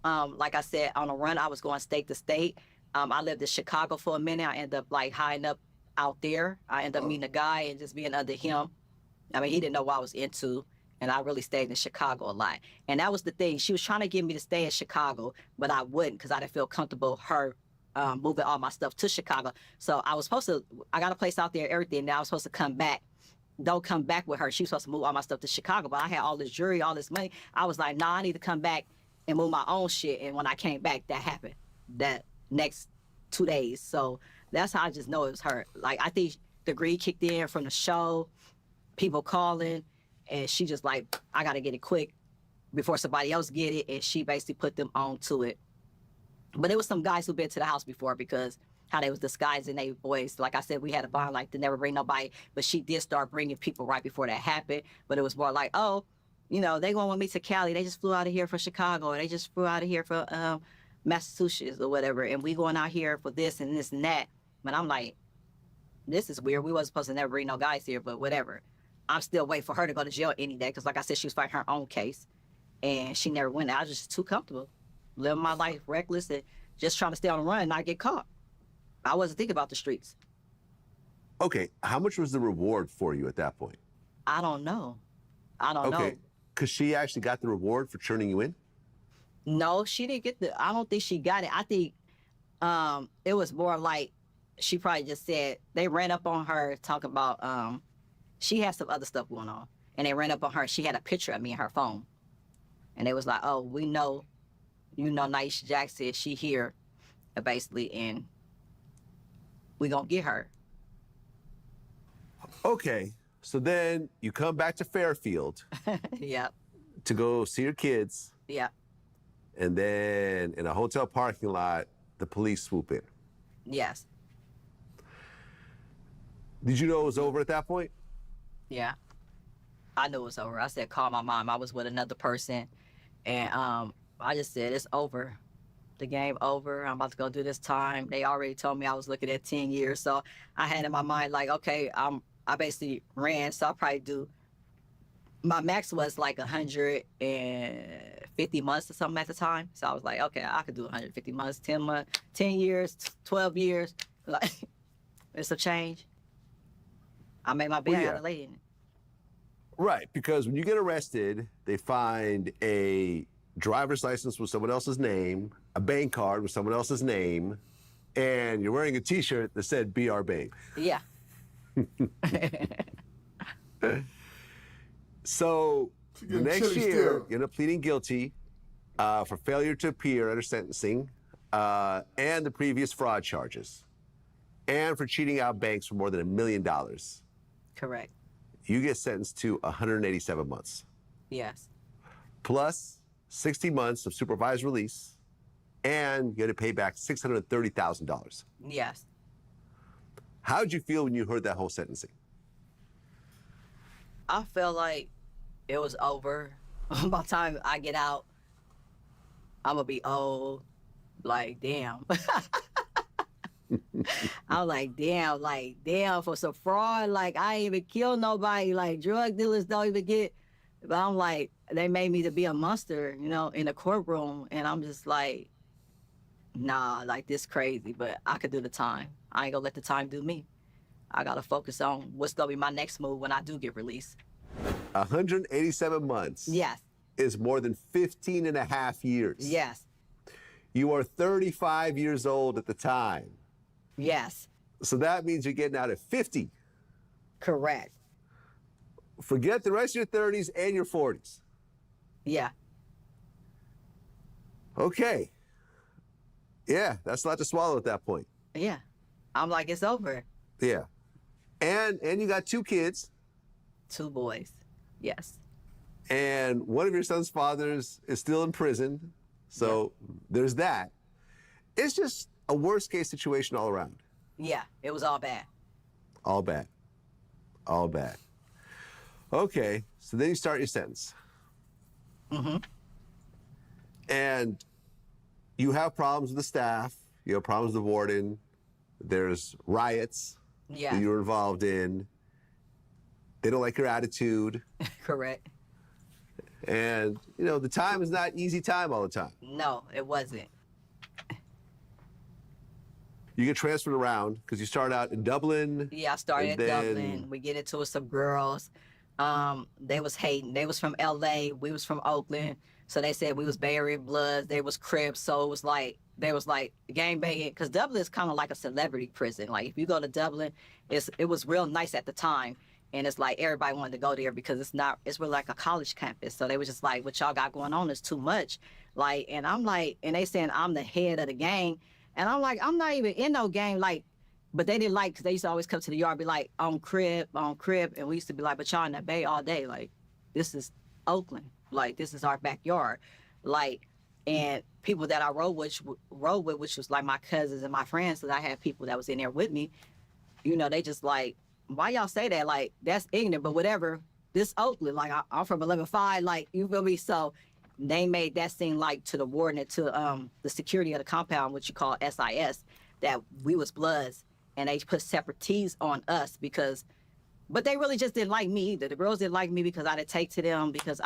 Like I said, on a run, I was going state to state. I lived in Chicago for a minute. I ended up like hiding up out there. I ended up meeting a guy and just being under him. I mean, he didn't know what I was into. And I really stayed in Chicago a lot. And that was the thing. She was trying to get me to stay in Chicago, but I wouldn't because I didn't feel comfortable her moving all my stuff to Chicago. So I got a place out there, everything. Now I was supposed to come back. Don't come back with her. She was supposed to move all my stuff to Chicago, but I had all this jewelry, all this money. I was like, nah, I need to come back and move my own shit. And when I came back, that happened that next 2 days. So that's how I just know it was her. Like, I think the greed kicked in from the show, people calling, and she just like, I got to get it quick before somebody else get it. And she basically put them on to it. But it was some guys who've been to the house before because how they was disguising their voice. Like I said, we had a bond like to never bring nobody, but she did start bringing people right before that happened. But it was more like, oh, you know, they going with me to Cali. They just flew out of here for Chicago. Or they just flew out of here for Massachusetts or whatever. And we going out here for this and this and that. But I'm like, this is weird. We wasn't supposed to never bring no guys here, but whatever. I'm still waiting for her to go to jail any day. Because like I said, she was fighting her own case. And she never went. I was just too comfortable. Living my life reckless and just trying to stay on the run and not get caught. I wasn't thinking about the streets. Okay, how much was the reward for you at that point? I don't know. I don't know. Okay, because she actually got the reward for turning you in? No, she didn't get I don't think she got it. I think it was more like she probably just said, they ran up on her talking about, she had some other stuff going on. And they ran up on her. She had a picture of me in her phone. And they was like, oh, we know, you know, Niesha Jackson, she here, basically, and we gonna get her. Okay, so then you come back to Fairfield Yep. to go see your kids, Yep. and then in a hotel parking lot, the police swoop in. Yes. Did you know it was over at that point? Yeah. I knew it was over. I said, call my mom. I was with another person. And I just said, it's over. The game over. I'm about to go do this time. They already told me I was looking at 10 years. So I had in my mind, like, okay, I basically ran. So I'll probably do My max was like 150 months or something at the time. So I was like, okay, I could do 150 months, 10 months, 10 years, 12 years. Like, it's a change. I made my bed, Well, I yeah. got a lady in it. Right, because when you get arrested, they find a driver's license with someone else's name, a bank card with someone else's name, and you're wearing a T-shirt that said "Be Our Babe." Yeah. So She the getting next chilly year, still. you end up pleading guilty for failure to appear under sentencing and the previous fraud charges, and for cheating out banks for more than $1 million. Correct. You get sentenced to 187 months, Yes. plus 60 months of supervised release, and you had to pay back $630,000. Yes. How did you feel when you heard that whole sentencing? I felt like it was over. By the time I get out, I'm gonna be old. Like, damn. I'm like, damn, for some fraud, like, I ain't even kill nobody. Like, drug dealers don't even get. But I'm like, they made me to be a monster, you know, in the courtroom. And I'm just like, nah, like, this crazy. But I could do the time. I ain't gonna let the time do me. I gotta focus on what's gonna be my next move when I do get released. 187 months Yes, is more than 15 and a half years. yes, You are 35 years old at the time. yes, So that means you're getting out at 50. correct. Forget the rest of your 30s and your 40s. Yeah, Okay. Yeah, that's a lot to swallow at that point. yeah. I'm like, it's over. Yeah. And you got 2 kids, 2 boys. Yes, and one of your son's fathers is still in prison. So there's that. It's just a worst case situation all around. yeah. It was all bad. All bad. All bad. Okay, so then you start your sentence. Mm-hmm. And you have problems with the staff, you have problems with the warden, there's riots Yeah, that you're involved in. They don't like your attitude. correct. And, you know, the time is not easy time all the time. No, it wasn't. You get transferred around because you start out in Dublin. Yeah, I started And in then- Dublin. We get into it with some girls. They was hating. They was from LA. We was from Oakland. So they said we was Bay Area Bloods. They was Crips. So it was like, they was like gang banging. Because Dublin is kind of like a celebrity prison. Like if you go to Dublin, it was real nice at the time. And it's like everybody wanted to go there because it's really like a college campus. So they was just like, what y'all got going on is too much. Like, and I'm like, and they saying I'm the head of the gang. And I'm like, I'm not even in no gang. Like, but they didn't like, because they used to always come to the yard and be like, on crib. And we used to be like, but y'all in the Bay all day. Like, this is Oakland. Like, this is our backyard. Like, and people that I rode with, which was like my cousins and my friends, because I had people that was in there with me, you know, they just like, why y'all say that? Like, that's ignorant, but whatever. This Oakland, like, I'm from 11-5, like, you feel me? So they made that seem like to the warden and to the security of the compound, which you call SIS, that we was Bloods. And they put separate T's on us because, but they really just didn't like me either. The girls didn't like me because I didn't take to them because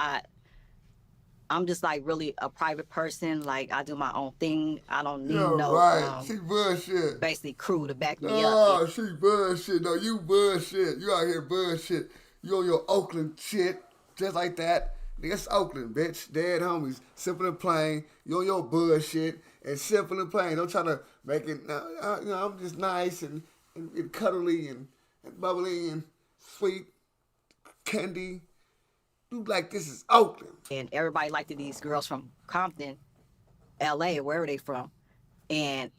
I'm just like really a private person. Like I do my own thing. I don't need She bullshit. basically crew to back me Oh, up. she bullshit. No, you bullshit. You out here bullshit. You on your Oakland shit, just like that. Nigga, it's Oakland, bitch. Dead homies. Simple and plain. You on your bullshit and simple and plain. Don't try to make it, you know, I'm just nice and cuddly and bubbly and sweet candy. You like this is Oakland. And everybody liked these girls from Compton, LA, or wherever they from. And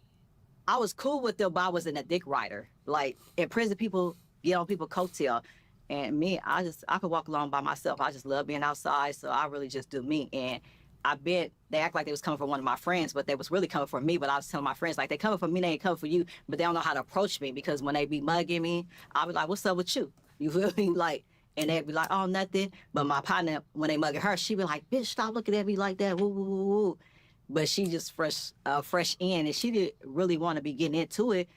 I was cool with them, but I wasn't a dick rider. Like in prison, people get on people's coattail. And me, I could walk along by myself. I just love being outside, so I really just do me. And I bet they act like they was coming for one of my friends, but they was really coming for me. But I was telling my friends, like, they coming for me, they ain't coming for you. But they don't know how to approach me because when they be mugging me, I'll be like, what's up with you? You feel me? Like, and they'd be like, oh, nothing. But my partner, when they mugging her, she be like, bitch, stop looking at me like that. Woo, woo, woo, woo. But she just fresh in, and she didn't really want to be getting into it.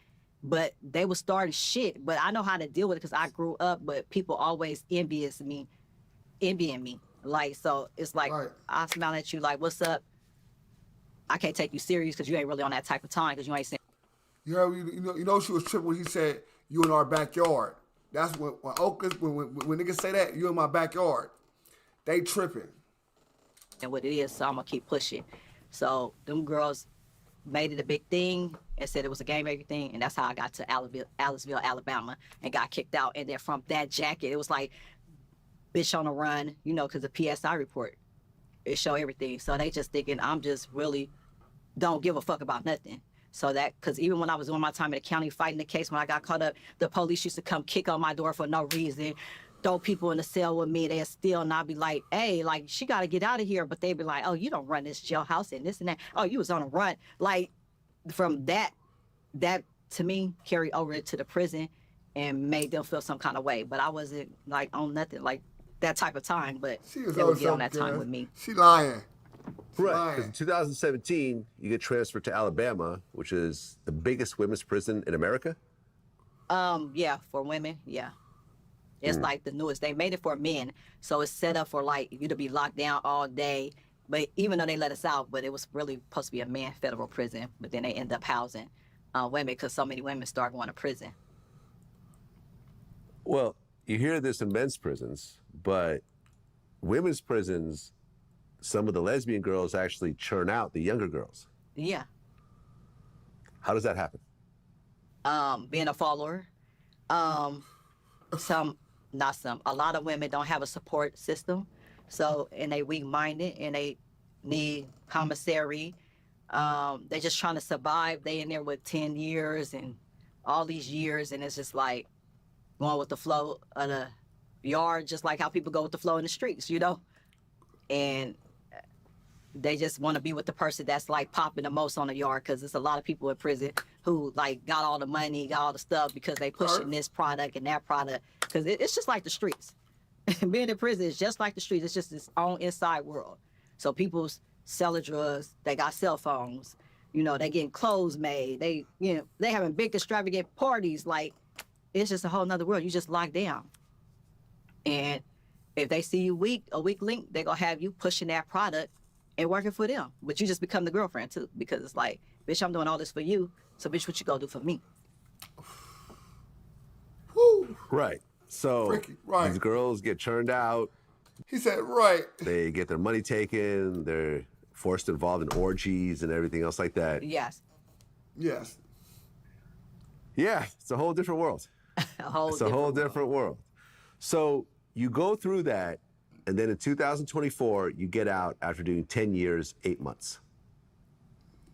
But they was starting shit. But I know how to deal with it because I grew up, but people always envious me envying me. Like, so it's like, Right. I smile at you like, what's up? I can't take you serious because you ain't really on that type of time because you ain't saying. You know she was tripping when he said, you in our backyard. That's when Oakers, when niggas say that, you in my backyard, they tripping. And what it is, so I'm gonna keep pushing. So them girls made it a big thing and said it was a game, everything, and that's how I got to Aliceville, Alabama, and got kicked out. And then from that jacket, it was like, bitch on the run, you know, because the PSI report, it show everything. So they just thinking I'm just really don't give a fuck about nothing. So that, because even when I was doing my time in the county fighting the case, when I got caught up, the police used to come kick on my door for no reason, throw people in the cell with me. They'd steal, and I'd be like, hey, like, she got to get out of here. But they'd be like, oh, you don't run this jailhouse and this and that. Oh, you was on a run. Like, from that to me carried over to the prison and made them feel some kind of way. But I wasn't like on nothing like that type of time. But She was they on would get on something, that time girl. with me. She lying. She Right, lying. because in 2017, you get transferred to Alabama, which is the biggest women's prison in America. Yeah, for women, yeah. It's like the newest. They made it for men, so it's set up for like you to be locked down all day. But even though they let us out, but it was really supposed to be a man federal prison. But then they end up housing women because so many women start going to prison. Well, you hear this in men's prisons, but women's prisons, some of the lesbian girls actually churn out the younger girls. Yeah, How does that happen? being a follower. A lot of women don't have a support system, so and they weak-minded and they need commissary. They're just trying to survive. They in there with 10 years and all these years, and it's just like going with the flow of the yard, just like how people go with the flow in the streets, you know? And they just want to be with the person that's like popping the most on the yard, because there's a lot of people in prison who like got all the money, got all the stuff because they pushing this product and that product, because it's just like the streets. Being in prison is just like the streets. It's just its own inside world. So people selling drugs, they got cell phones, you know, they getting clothes made, they having big extravagant parties. Like, it's just a whole nother world. You just locked down. And if they see you weak, a weak link, they're gonna have you pushing that product and working for them. But you just become the girlfriend too, because it's like, bitch, I'm doing all this for you, so bitch, what you gonna do for me? Woo. Right. So Freaky, right. these girls get churned out, He said, right. they get their money taken, they're forced involved in orgies and everything else like that. Yes, Yes. Yeah, it's a whole different world. It's a whole different world. So you go through that, and then in 2024, you get out after doing 10 years, 8 months.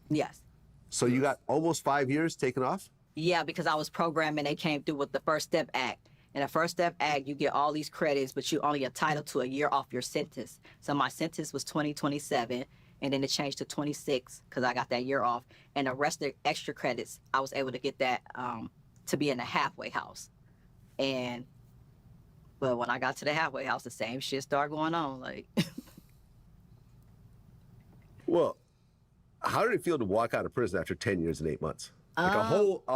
Yes. So you got almost 5 years taken off? Yeah, because I was programming, they came through with the First Step Act. In the First Step Act, you get all these credits, but you only entitled to a year off your sentence. So my sentence was 2027, and then it changed to 26 because I got that year off. And the rest of the extra credits, I was able to get that to be in a halfway house. But when I got to the halfway house, the same shit started going on. Like, Well, how did it feel to walk out of prison after 10 years and 8 months? Like a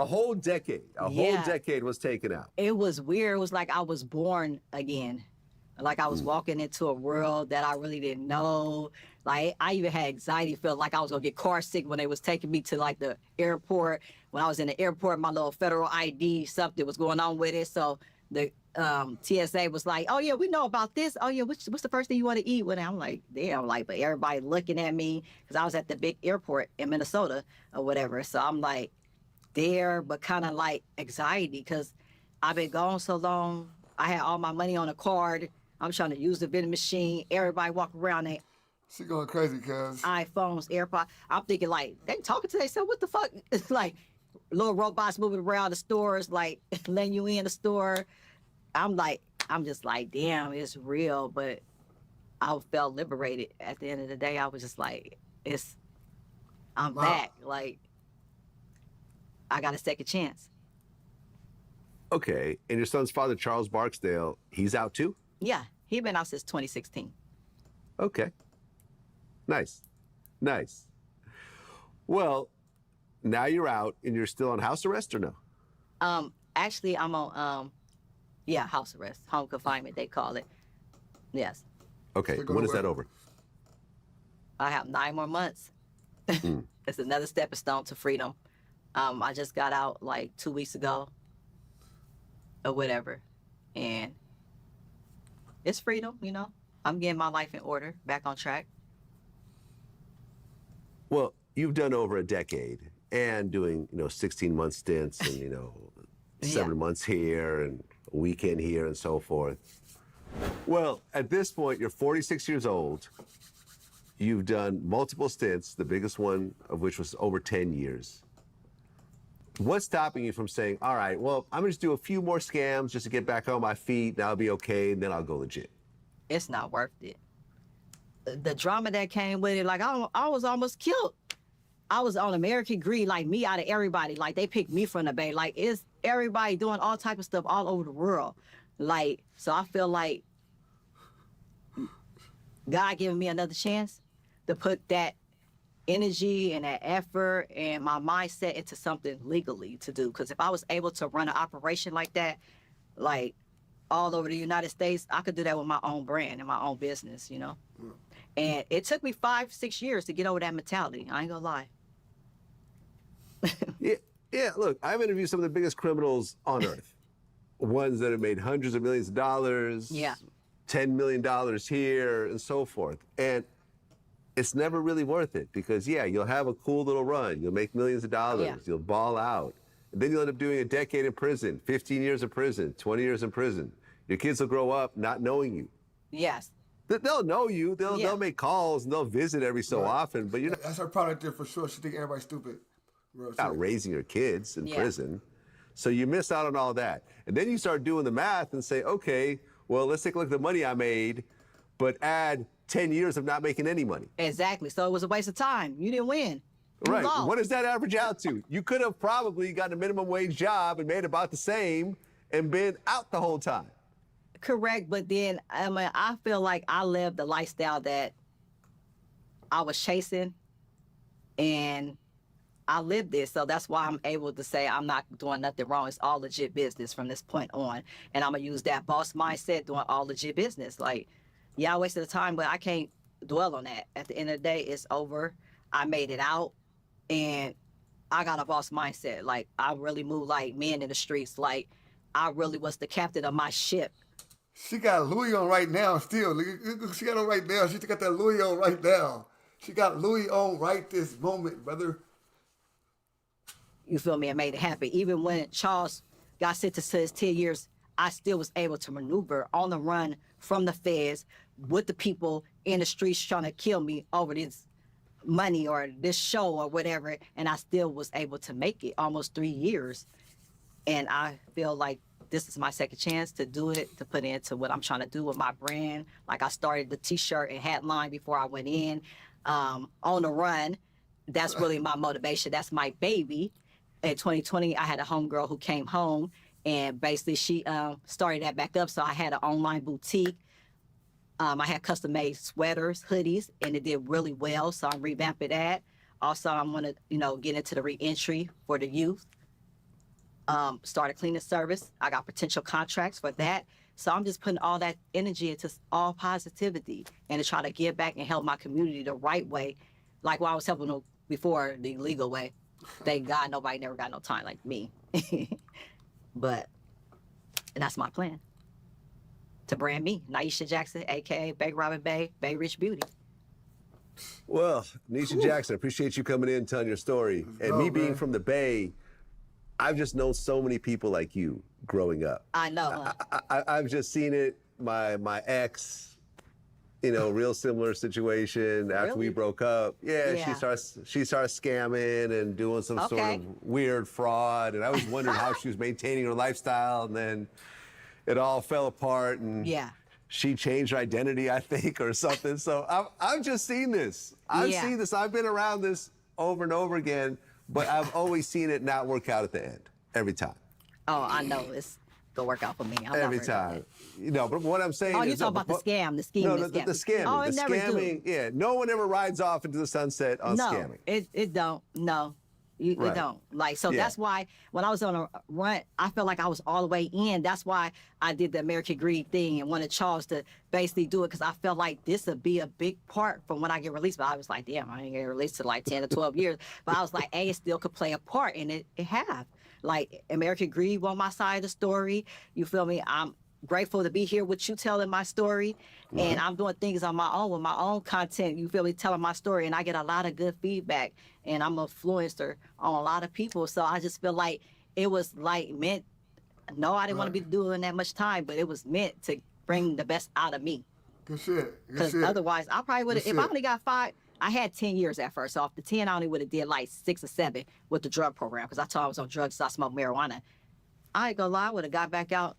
whole decade. A whole decade was taken out. it was weird. It was like I was born again. Like I was walking into a world that I really didn't know. Like I even had anxiety, felt like I was gonna get car sick when they was taking me to like the airport. When I was in the airport, my little federal ID, something was going on with it. So the TSA was like, oh yeah, we know about this. Oh yeah, what's the first thing you want to eat? When I'm like, damn, like, but everybody looking at me because I was at the big airport in Minnesota or whatever. So I'm like there, but kind of like anxiety because I've been gone so long. I had all my money on a card. I'm trying to use the vending machine. Everybody walk around, they She going crazy, cuz. iPhones, AirPods. I'm thinking like, they talking to themselves, what the fuck? It's like little robots moving around the stores, like letting you in the store. I'm just like, damn, it's real. But I felt liberated at the end of the day. I was just like, I'm back. Like, I got a second chance. Okay, and your son's father, Charles Barksdale, he's out too? Yeah, he been out since 2016. Okay. Nice. Nice. Well, now you're out and you're still on house arrest or no? Actually, I'm on, house arrest, home confinement, they call it. Yes. Okay, Still go when to is that work. over? I have 9 more months. It's another stepping stone to freedom. I just got out like 2 weeks ago or whatever. And it's freedom, you know. I'm getting my life in order, back on track. Well, you've done over a decade and doing, 16-month stints and, 7 months here and a weekend here and so forth. Well, at this point, you're 46 years old. You've done multiple stints, the biggest one of which was over 10 years. What's stopping you from saying, all right, well, I'm gonna just do a few more scams just to get back on my feet, and I'll be okay, and then I'll go legit? It's not worth it. The drama that came with it, like I was almost killed. I was on American Greed, like me out of everybody. Like they picked me from the Bay. Like it's everybody doing all type of stuff all over the world. Like, so I feel like God giving me another chance to put that energy and that effort and my mindset into something legally to do. Because if I was able to run an operation like that, like all over the United States, I could do that with my own brand and my own business, you know? And it took me 5-6 years to get over that mentality. I ain't gonna lie. Yeah, look, I've interviewed some of the biggest criminals on earth. Ones that have made hundreds of millions of dollars, Yeah. $10 million here, and so forth. And it's never really worth it because, yeah, you'll have a cool little run. You'll make millions of dollars. Yeah. You'll ball out. And then you'll end up doing a decade in prison, 15 years in prison, 20 years in prison. Your kids will grow up not knowing you. Yes. They'll know you. They'll make calls and they'll visit every so often, but you're That's her product there for sure. She think everybody's stupid. Real not shit. raising your kids in Yeah. prison. So you miss out on all that. And then you start doing the math and say, okay, well, let's take a look at the money I made, but add 10 years of not making any money. Exactly. So it was a waste of time. You didn't win. You Right. lost. What does that average out to? You could have probably gotten a minimum wage job and made about the same and been out the whole time. Correct, but then I feel like I lived the lifestyle that I was chasing, and I lived this, so that's why I'm able to say I'm not doing nothing wrong. It's all legit business from this point on, and I'm gonna use that boss mindset doing all legit business. Like, yeah, I wasted the time, but I can't dwell on that. At the end of the day, it's over. I made it out, and I got a boss mindset. Like, I really move like men in the streets. Like, I really was the captain of my ship. She got Louis on right now still. She got on right now. She got that Louis on right now. She got Louis on right this moment, brother. You feel me? And made it happen. Even when Charles got sentenced to his 10 years, I still was able to maneuver on the run from the feds with the people in the streets trying to kill me over this money or this show or whatever. And I still was able to make it almost 3 years. And I feel like this is my second chance to do it, to put into what I'm trying to do with my brand. Like I started the t-shirt and hat line before I went in. On the run, that's really my motivation. That's my baby. In 2020, I had a homegirl who came home and basically she started that back up. So I had an online boutique. I had custom made sweaters, hoodies, and it did really well. So I'm revamping that. Also, I'm gonna, get into the re-entry for the youth. Start a cleaning service. I got potential contracts for that. So I'm just putting all that energy into all positivity and to try to give back and help my community the right way. Like what I was helping them before, the legal way. Thank God nobody never got no time like me. But that's my plan. To brand me, Niesha Jackson, a.k.a. Bay Robin Bay, Bay Rich Beauty. Well, Niesha Jackson, appreciate you coming in and telling your story. And me being from the Bay, I've just known so many people like you growing up. I know. I've just seen it. My ex, real similar situation after we Really? broke up. Yeah, Yeah. she starts scamming and doing some sort Okay. of weird fraud. And I was wondering how she was maintaining her lifestyle. And then it all fell apart. And Yeah. she changed her identity, I think, or something. So I've just seen this. I've Yeah. seen this. I've been around this over and over again. But I've always seen it not work out at the end, every time. Oh, I know. It's going to work out for me. I'm Every not worried about time. that. But what I'm saying Oh, is... you're talking about the scam, the scheme, No, the the scamming. scamming. Oh, it the never do. scamming, yeah. No one ever rides off into the sunset on No, scamming. it don't. No. You Right. don't. Like, so Yeah. that's why when I was on a run, I felt like I was all the way in. That's why I did the American Greed thing and wanted Charles to basically do it, because I felt like this would be a big part from when I get released. But I was like, damn, I ain't get released to like 10 to 12 years. But I was like, hey, it still could play a part, and it have. Like, American Greed on my side of the story. You feel me? I'm grateful to be here with you telling my story, and I'm doing things on my own with my own content, you feel me, telling my story, and I get a lot of good feedback, and I'm an influencer on a lot of people. So I just feel like it was like meant. No, I didn't want to be doing that much time, but it was meant to bring the best out of me, Good shit. Good because shit. otherwise I probably would have, Good if I shit. only got 5, I had 10 years at first. So off the 10, I only would have did like 6 or 7 with the drug program, because I told I was on drugs, so I smoked marijuana. I ain't gonna lie, I would have got back out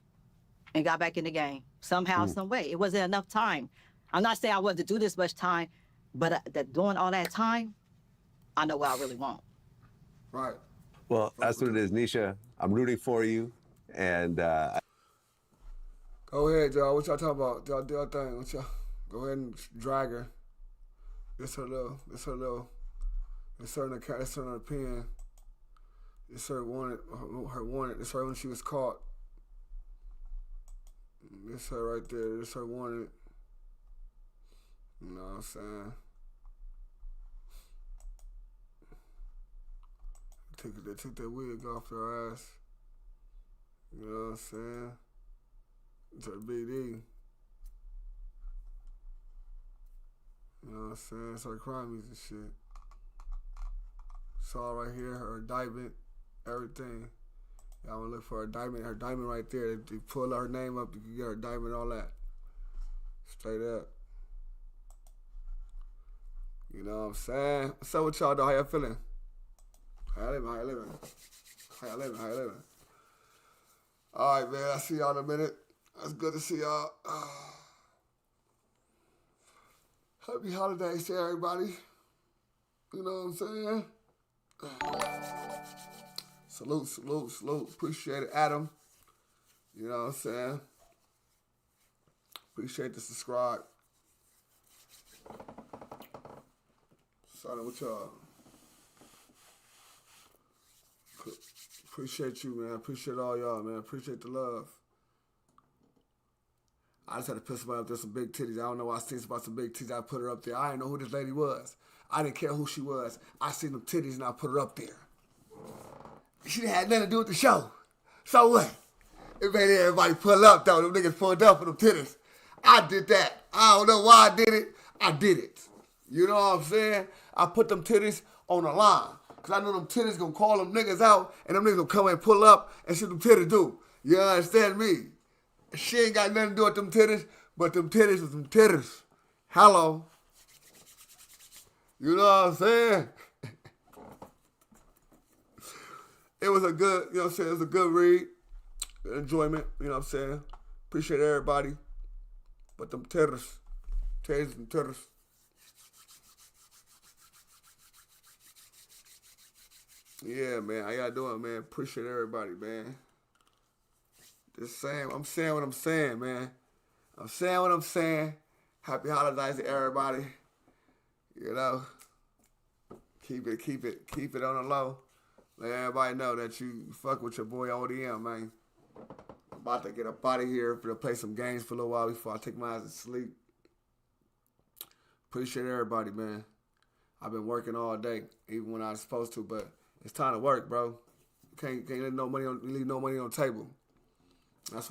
and got back in the game somehow, some way. It wasn't enough time. I'm not saying I wanted to do this much time, but doing all that time, I know what I really want. Right. Well, that's what it is, Niesha. I'm rooting for you, and Go ahead, y'all. What y'all talking about? Y'all do your thing. What y'all? Go ahead and drag her. It's her little. It's her little. It's her in the cat. It's her in the pen. It's her wanted. Her wanted. It's her when she was caught. It's her right there. It's her wanted. You know what I'm saying? They took that wig off her ass. You know what I'm saying? It's her BD. You know what I'm saying? It's her crimes and shit. It's all right here, her indictment, everything. Y'all wanna look for her diamond right there. If you pull her name up, you can get her diamond, all that. Straight up. You know what I'm saying? What's up with y'all, though? How y'all feeling? How y'all living? How y'all living? How y'all living? How y'all living? All right, man. I'll see y'all in a minute. It's good to see y'all. Happy holidays to everybody. You know what I'm saying? Salute, salute, salute. Appreciate it, Adam. You know what I'm saying? Appreciate the subscribe. Starting with y'all. Appreciate you, man. Appreciate all y'all, man. Appreciate the love. I just had to put somebody up there some big titties. I don't know why I seen about some big titties. I put her up there. I didn't know who this lady was. I didn't care who she was. I seen them titties and I put her up there. She didn't have nothing to do with the show. So what? It made everybody pull up, though. Them niggas pulled up for them titties. I did that. I don't know why I did it. I did it. You know what I'm saying? I put them titties on the line. Because I know them titties going to call them niggas out, and them niggas going to come and pull up and see them titties do. You understand me? She ain't got nothing to do with them titties, but them titties is them titties. Hello. You know what I'm saying? It was a good, you know what I'm saying? It was a good read. Good enjoyment, you know what I'm saying? Appreciate everybody. But them titties. Titties and titties. Yeah, man. How y'all doing, man? Appreciate everybody, man. Just saying, I'm saying what I'm saying, man. I'm saying what I'm saying. Happy holidays to everybody. You know, keep it on the low. Let everybody know that you fuck with your boy ODM, man. I'm about to get up out of here to play some games for a little while before I take my ass to sleep. Appreciate everybody, man. I've been working all day, even when I was supposed to, but it's time to work, bro. Can't leave no money on the table.